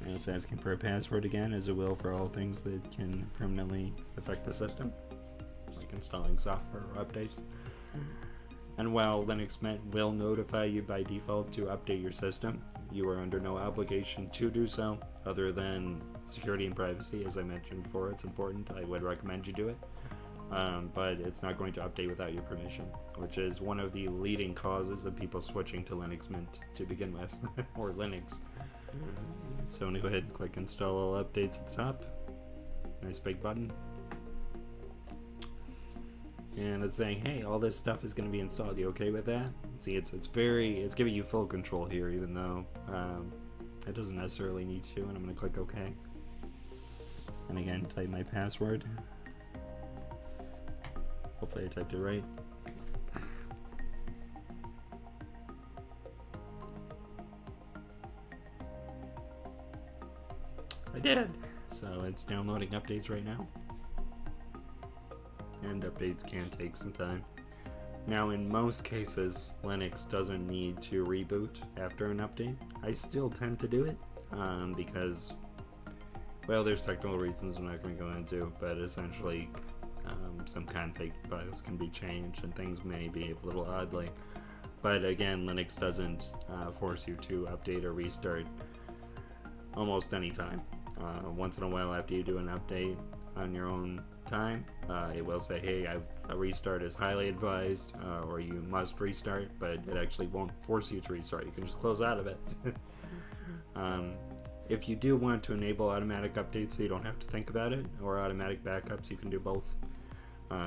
And it's asking for a password again, as it will for all things that can permanently affect the system, like installing software or updates. And while Linux Mint will notify you by default to update your system, you are under no obligation to do so, other than security and privacy. As I mentioned before, it's important. I would recommend you do it. But it's not going to update without your permission, which is one of the leading causes of people switching to Linux Mint to begin with, or Linux. So I'm going to go ahead and click install all updates at the top. Nice big button. And it's saying, hey, all this stuff is going to be installed. You okay with that? See, it's giving you full control here, even though it doesn't necessarily need to. And I'm going to click OK. And again, type my password. Hopefully I typed it right. I did! So it's downloading updates right now. And updates can take some time. Now, in most cases, Linux doesn't need to reboot after an update. I still tend to do it because, well, there's technical reasons I'm not going to go into, but essentially some config files can be changed and things may behave a little oddly. But again, Linux doesn't force you to update or restart almost any time. Once in a while, after you do an update on your own time, it will say, hey, a restart is highly advised, or you must restart, but it actually won't force you to restart. You can just close out of it. If you do want to enable automatic updates so you don't have to think about it, or automatic backups, you can do both.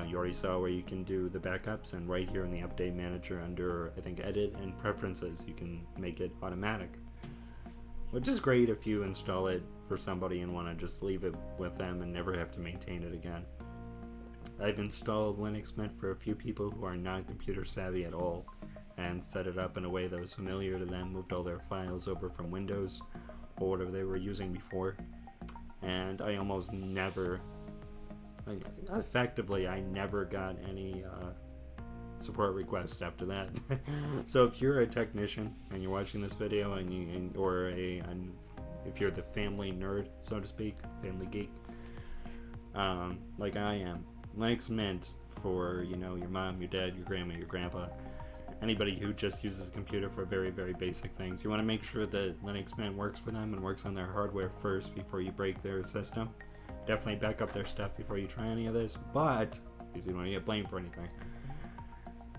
You already saw where you can do the backups, and right here in the Update Manager under, I think, Edit and Preferences, you can make it automatic. Which is great if you install it for somebody and want to just leave it with them and never have to maintain it again. I've installed Linux Mint for a few people who are not computer savvy at all, and set it up in a way that was familiar to them, moved all their files over from Windows or whatever they were using before, and I almost never, effectively I never got any support requests after that. So if you're a technician and you're watching this video, if you're the family nerd, so to speak, family geek, like I am, Linux Mint for your mom, your dad, your grandma, your grandpa, anybody who just uses a computer for very, very basic things. You want to make sure that Linux Mint works for them and works on their hardware first before you break their system. Definitely back up their stuff before you try any of this, but, because you don't want to get blamed for anything.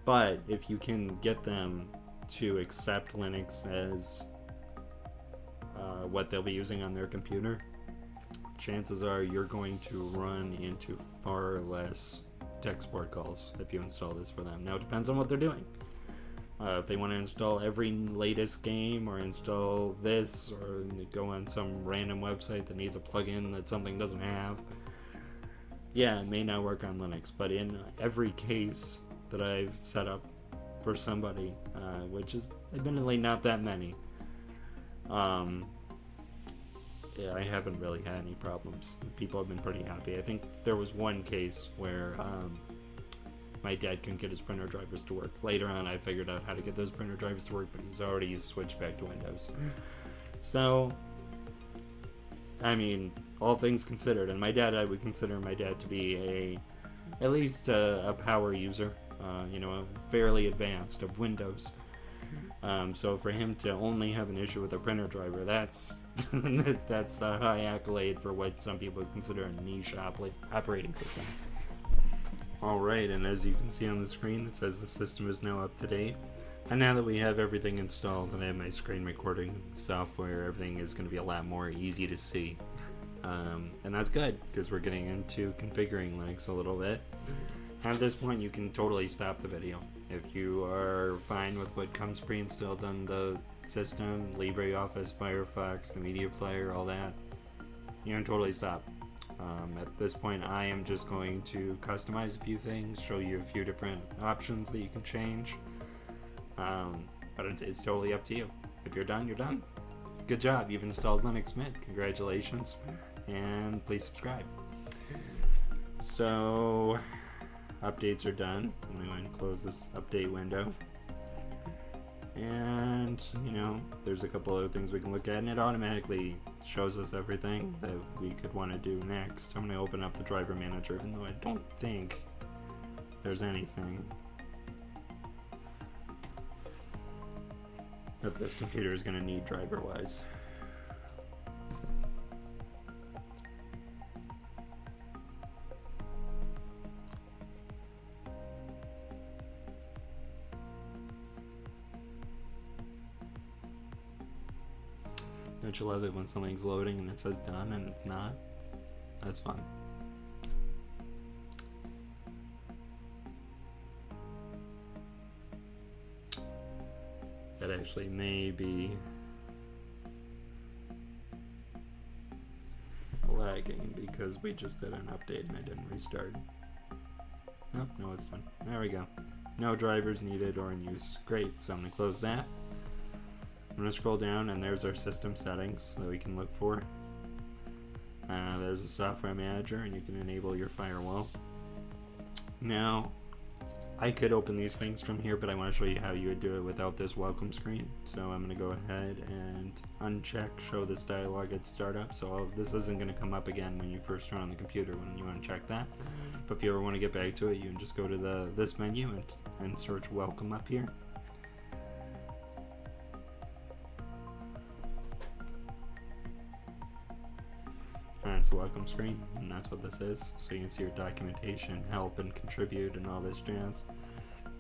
But if you can get them to accept Linux as what they'll be using on their computer, chances are you're going to run into far less tech support calls if you install this for them. Now, it depends on what they're doing. If they want to install every latest game or install this or go on some random website that needs a plugin that something doesn't have, yeah, it may not work on Linux. But in every case that I've set up for somebody, which is admittedly not that many, yeah, I haven't really had any problems. People have been pretty happy. I think there was one case where my dad couldn't get his printer drivers to work. Later on, I figured out how to get those printer drivers to work, but he's already switched back to Windows. So, I mean, all things considered, and my dad, I would consider my dad to be at least a power user, fairly advanced of Windows. So for him to only have an issue with a printer driver, that's that's a high accolade for what some people would consider a niche operating system. Alright, and as you can see on the screen, it says the system is now up to date. And now that we have everything installed and I have my screen recording software, everything is going to be a lot more easy to see. And that's good, because we're getting into configuring Linux a little bit. At this point, you can totally stop the video. If you are fine with what comes pre-installed on the system, LibreOffice, Firefox, the media player, all that, you can totally stop. At this point, I am just going to customize a few things, show you a few different options that you can change. But it's totally up to you. If you're done, you're done. Good job, you've installed Linux Mint. Congratulations, and please subscribe. So, updates are done. I'm going to close this update window. And, there's a couple other things we can look at, and it automatically shows us everything that we could want to do next. I'm going to open up the driver manager, even though I don't think there's anything that this computer is going to need driver-wise. Don't you love it when something's loading and it says done and it's not? That's fun. That actually may be lagging because we just did an update and it didn't restart. Oh, no, it's done. There we go. No drivers needed or in use. Great, so I'm going to close that. I'm going to scroll down and there's our system settings that we can look for. There's a software manager and you can enable your firewall. Now, I could open these things from here, but I want to show you how you would do it without this welcome screen. So I'm going to go ahead and uncheck show this dialog at startup. So this isn't going to come up again when you first turn on the computer when you uncheck that. But if you ever want to get back to it, you can just go to this menu and search welcome up here. It's the welcome screen, and that's what this is. So you can see your documentation, help, and contribute, and all this jazz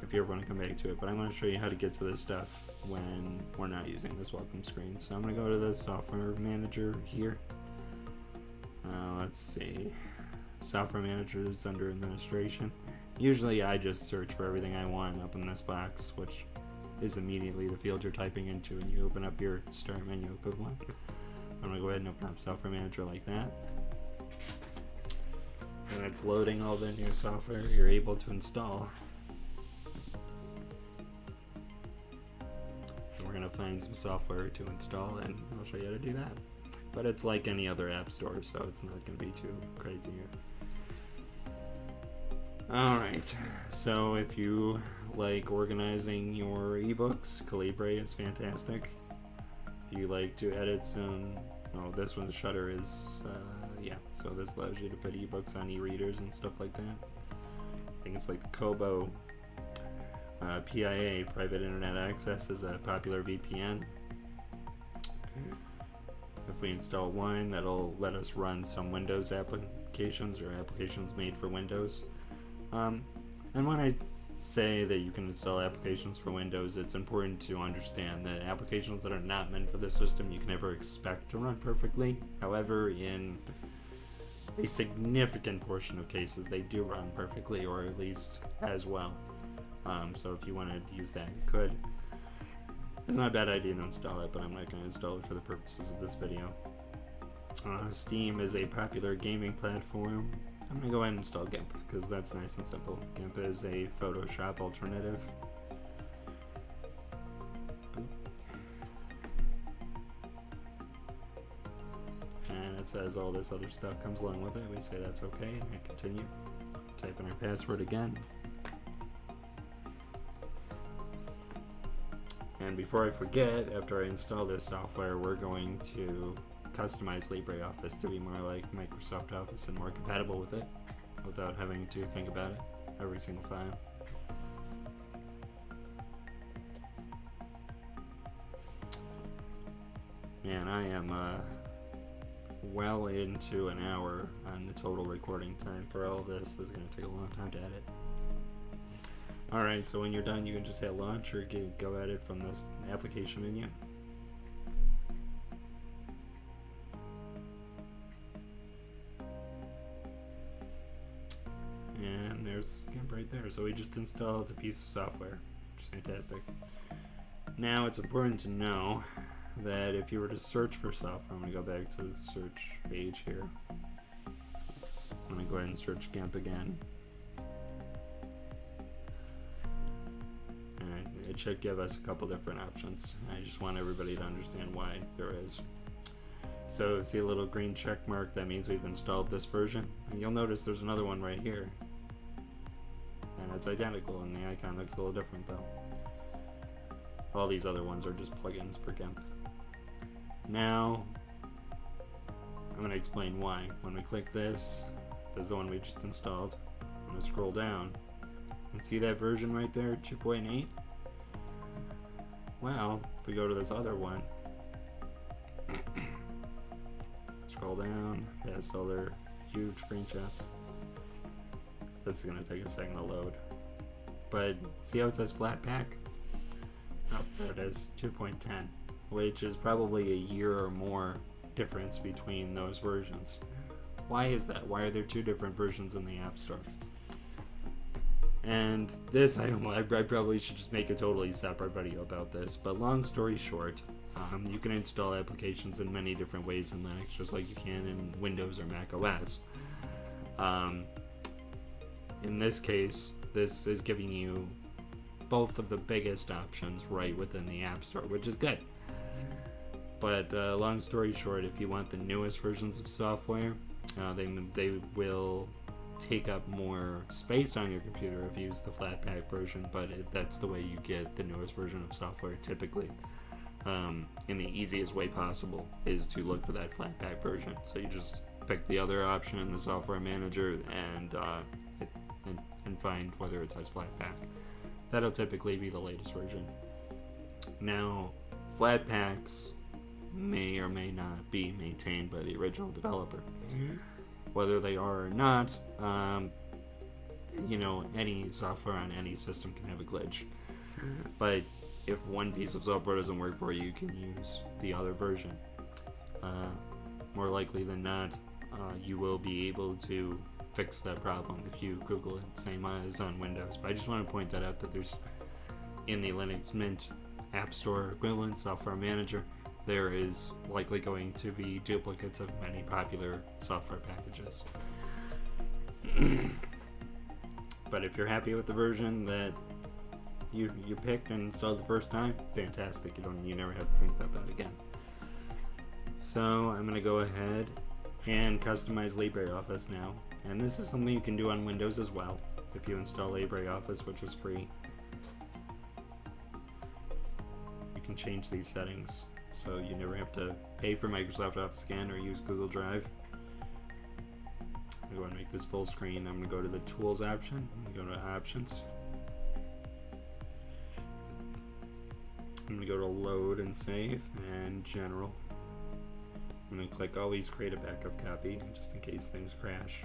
if you ever want to come back to it. But I'm going to show you how to get to this stuff when we're not using this welcome screen. So I'm going to go to the software manager here. Let's see. Software manager is under administration. Usually I just search for everything I want up in this box, which is immediately the field you're typing into, and you open up your start menu equivalent. I'm going to go ahead and open up software manager like that. And it's loading all the new software you're able to install. And we're going to find some software to install and I'll show you how to do that. But it's like any other app store, so it's not going to be too crazy here. Alright, so if you like organizing your ebooks, Calibre is fantastic. If you like to edit some, this one's Shutter is, so this allows you to put ebooks on e-readers and stuff like that. I think it's like the Kobo PIA, Private Internet Access, is a popular VPN. If we install one, that'll let us run some Windows applications or applications made for Windows. And when I say that you can install applications for Windows, it's important to understand that applications that are not meant for the system you can never expect to run perfectly. However, in a significant portion of cases, they do run perfectly, or at least as well. So if you wanted to use that, you could. It's not a bad idea to install it, but I'm not going to install it for the purposes of this video. Steam is a popular gaming platform. I'm going to go ahead and install GIMP, because that's nice and simple. GIMP is a Photoshop alternative. And it says all this other stuff comes along with it. We say that's okay, and hit continue. Type in our password again. And before I forget, after I install this software, we're going to customize LibreOffice to be more like Microsoft Office and more compatible with it without having to think about it every single file. Man, I am well into an hour on the total recording time for all this. This is going to take a long time to edit. Alright, so when you're done, you can just hit launch or go at it from this application menu. And there's GIMP right there. So we just installed a piece of software, which is fantastic. Now it's important to know that if you were to search for software, I'm going to go back to the search page here. I'm going to go ahead and search GIMP again. It should give us a couple different options. I just want everybody to understand why there is. So see a little green check mark, that means we've installed this version. And you'll notice there's another one right here. And it's identical, and the icon looks a little different though. All these other ones are just plugins for GIMP. Now, I'm going to explain why. When we click this is the one we just installed. I'm going to scroll down and see that version right there, 2.8. Well, if we go to this other one, scroll down, past all their huge screenshots. This is going to take a second to load. But see how it says Flatpak? Oh, there it is, 2.10, which is probably a year or more difference between those versions. Why is that? Why are there two different versions in the App Store? And this, I probably should just make a totally separate video about this, but long story short, you can install applications in many different ways in Linux, just like you can in Windows or Mac OS. In this case, this is giving you both of the biggest options right within the App Store, which is good. But long story short, if you want the newest versions of software, they will take up more space on your computer if you use the Flatpak version, but that's the way you get the newest version of software typically. And the easiest way possible is to look for that Flatpak version. So you just pick the other option in the software manager and find whether it says Flatpak. That'll typically be the latest version. Now, Flatpaks may or may not be maintained by the original developer. Whether they are or not, any software on any system can have a glitch. But if one piece of software doesn't work for you, you can use the other version. More likely than not, you will be able to fix that problem if you Google it, same as on Windows. But I just want to point that out, that there's, in the Linux Mint App Store equivalent software manager, there is likely going to be duplicates of many popular software packages. But if you're happy with the version that you picked and installed the first time, fantastic. You never have to think about that again. So I'm going to go ahead and customize LibreOffice now. And this is something you can do on Windows as well if you install LibreOffice, which is free. You can change these settings so you never have to pay for Microsoft Office again or use Google Drive. I'm going to make this full screen. I'm going to go to the Tools option. I'm going to go to Options. I'm going to go to load and save and general. I'm going to click always create a backup copy just in case things crash.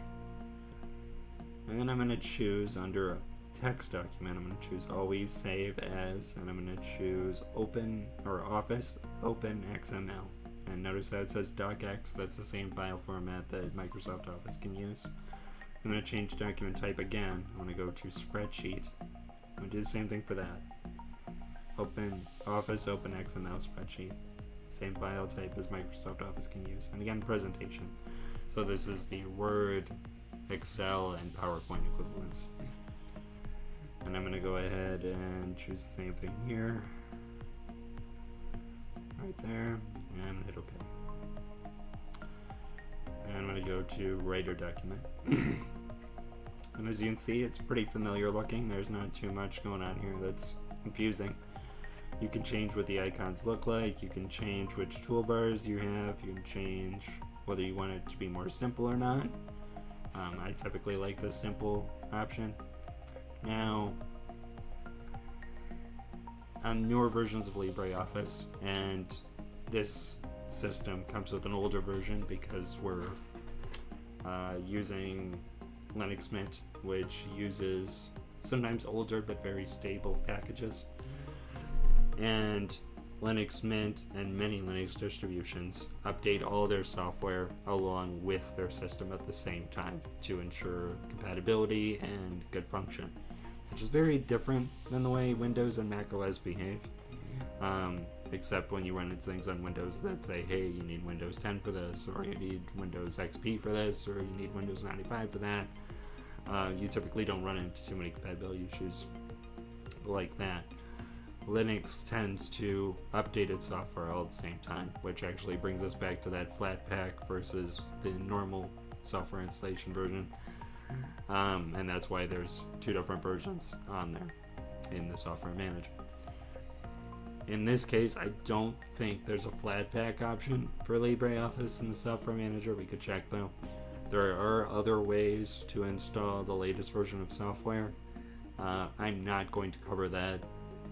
And then I'm going to choose under a text document, I'm going to choose always save as, and I'm going to choose open or Office open XML. And notice that it says docx, that's the same file format that Microsoft Office can use. I'm going to change document type again. I'm going to go to spreadsheet. I'm going to do the same thing for that. Open Office open XML spreadsheet. Same file type as Microsoft Office can use. And again, presentation. So this is the Word, Excel, and PowerPoint equivalents. And I'm going to go ahead and choose the same thing here. Right there. And hit OK. And I'm going to go to Writer document. And as you can see, it's pretty familiar looking. There's not too much going on here that's confusing. You can change what the icons look like. You can change which toolbars you have. You can change whether you want it to be more simple or not. I typically like the simple option. Now, on newer versions of LibreOffice, and this system comes with an older version because we're using Linux Mint, which uses sometimes older but very stable packages. And Linux Mint and many Linux distributions update all their software along with their system at the same time to ensure compatibility and good function, which is very different than the way Windows and Mac OS behave. Except when you run into things on Windows that say, hey, you need Windows 10 for this, or you need Windows XP for this, or you need Windows 95 for that. You typically don't run into too many compatibility issues like that. Linux tends to update its software all at the same time, which actually brings us back to that flat pack versus the normal software installation version. And that's why there's two different versions on there in the software manager. In this case, I don't think there's a flat pack option for LibreOffice in the software manager. We could check though. There are other ways to install the latest version of software. I'm not going to cover that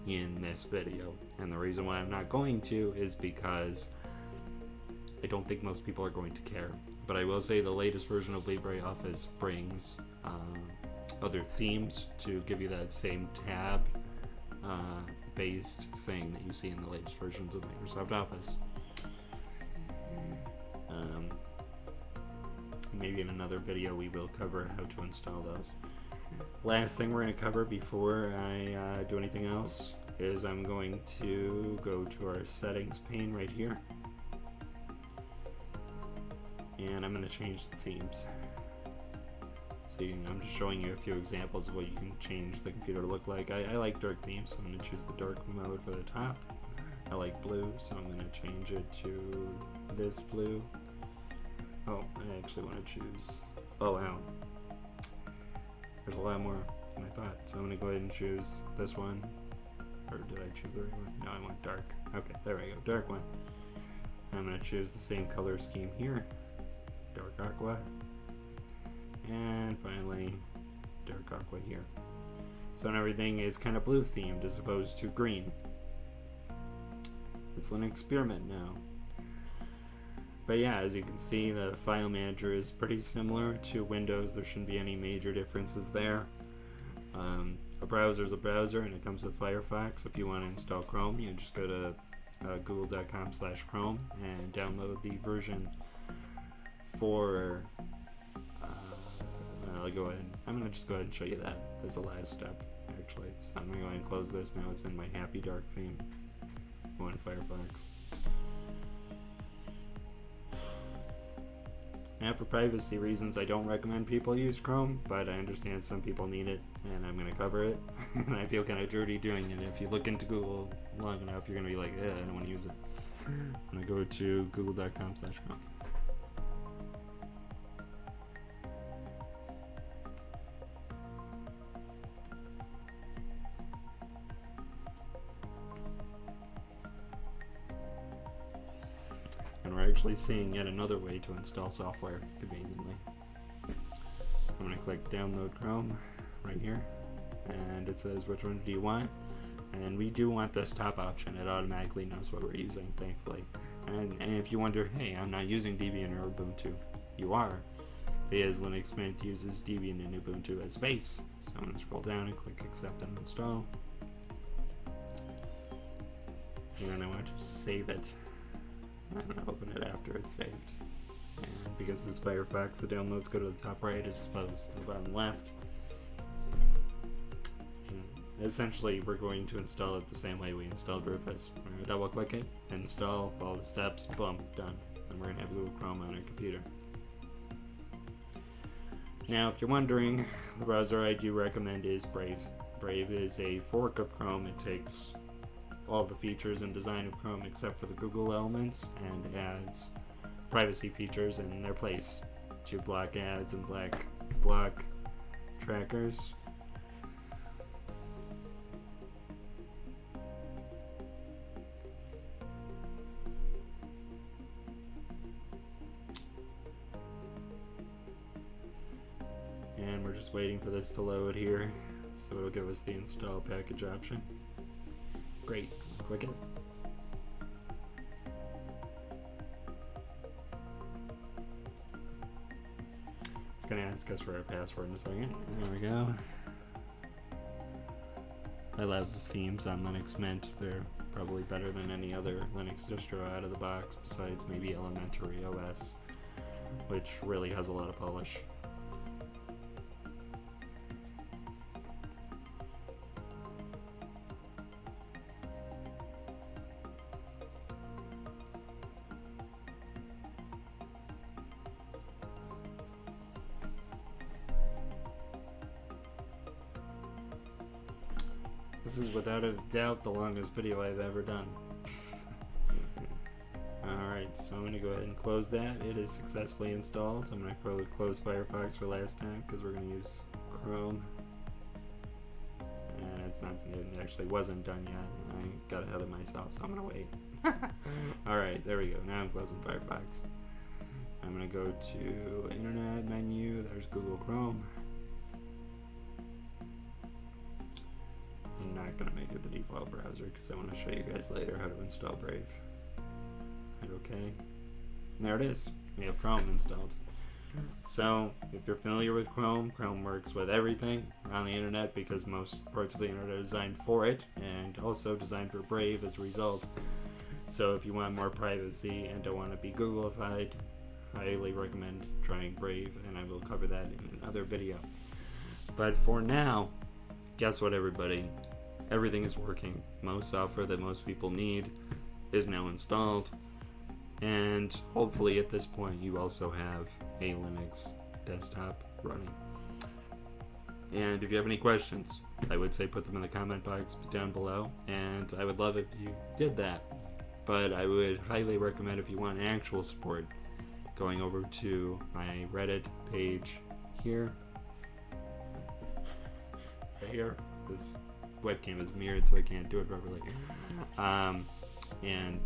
in this video, and the reason why I'm not going to is because I don't think most people are going to care. But I will say the latest version of LibreOffice brings other themes to give you that same tab based thing that you see in the latest versions of Microsoft Office. Maybe in another video we will cover how to install those. Last thing we're going to cover before I do anything else is I'm going to go to our settings pane right here, and I'm going to change the themes. So I'm just showing you a few examples of what you can change the computer to look like. I like dark themes, so I'm going to choose the dark mode for the top. I like blue, so I'm going to change it to this blue. Oh, I actually want to choose, oh wow, there's a lot more than I thought. So I'm going to go ahead and choose this one. Or did I choose the right one? No, I want dark. Okay, there we go, dark one. I'm going to choose the same color scheme here, dark aqua. And finally, dark aqua here. So now everything is kind of blue themed as opposed to green. It's an experiment now. But yeah, as you can see, the file manager is pretty similar to Windows. There shouldn't be any major differences there. A browser is a browser, and it comes with Firefox. If you want to install Chrome, you just go to google.com/Chrome and download the version for I'll go ahead. I'm going to just go ahead and show you that as the last step, actually. So I'm going to go ahead and close this. Now it's in my happy dark theme. Go in Firefox. Now, for privacy reasons, I don't recommend people use Chrome, but I understand some people need it, and I'm going to cover it. And I feel kind of dirty doing it. If you look into Google long enough, you're going to be like, I don't want to use it. I'm going to go to google.com/Chrome. And we're actually seeing yet another way to install software conveniently. I'm going to click download Chrome right here, and it says which one do you want. And we do want this top option. It automatically knows what we're using, thankfully. And if you wonder, hey, I'm not using Debian or Ubuntu, you are, because Linux Mint uses Debian and Ubuntu as base. So I'm going to scroll down and click accept and install. And then I want to save it. I'm going to open it after it's saved. And because this Firefox, the downloads go to the top right as opposed to the bottom left. And essentially, we're going to install it the same way we installed Rufus. We're going to double click it, install, follow the steps, boom, done. And we're going to have Google Chrome on our computer. Now, if you're wondering, the browser I do recommend is Brave. Brave is a fork of Chrome. It takes all the features and design of Chrome except for the Google elements and adds privacy features in their place to block ads and block trackers. And we're just waiting for this to load here, so it'll give us the install package option. Great, click it. It's gonna ask us for our password in a second. There we go. I love the themes on Linux Mint. They're probably better than any other Linux distro out of the box, besides maybe Elementary OS, which really has a lot of polish. This is without a doubt the longest video I've ever done. Alright, so I'm going to go ahead and close that. It is successfully installed. I'm going to close Firefox for last time because we're going to use Chrome. And it actually wasn't done yet. I got ahead of myself, so I'm going to wait. Alright, there we go. Now I'm closing Firefox. I'm going to go to Internet menu. There's Google Chrome. I'm not going to make it the default browser because I want to show you guys later how to install Brave. Hit OK. And there it is. We have Chrome installed. So, if you're familiar with Chrome, Chrome works with everything on the internet because most parts of the internet are designed for it and also designed for Brave as a result. So, if you want more privacy and don't want to be Googleified, I highly recommend trying Brave, and I will cover that in another video. But for now, guess what, everybody? Everything is working. Most software that most people need is now installed, and hopefully at this point you also have a Linux desktop running. And if you have any questions, I would say put them in the comment box down below, and I would love if you did that. But I would highly recommend, if you want actual support, going over to my Reddit page here. Right here. This webcam is mirrored, so I can't do it properly. And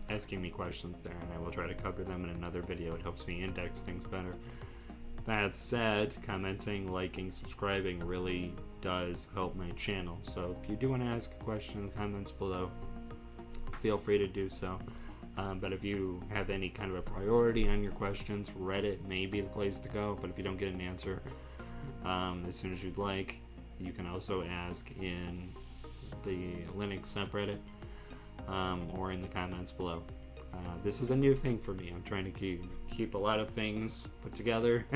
asking me questions there, and I will try to cover them in another video. It helps me index things better. That said, commenting, liking, subscribing really does help my channel. So if you do want to ask a question in the comments below, feel free to do so. But if you have any kind of a priority on your questions, Reddit may be the place to go. But if you don't get an answer as soon as you'd like, you can also ask in the Linux subreddit or in the comments below. This is a new thing for me. I'm trying to keep a lot of things put together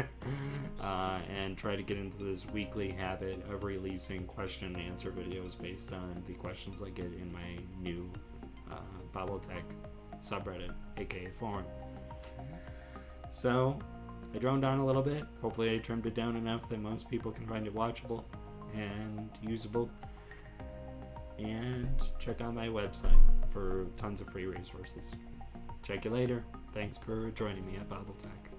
and try to get into this weekly habit of releasing question and answer videos based on the questions I get in my new BabbleTech subreddit, aka forum. So I droned on a little bit. Hopefully I trimmed it down enough that most people can find it watchable and usable. And check out my website for tons of free resources. Check you later. Thanks for joining me at BabbleTech.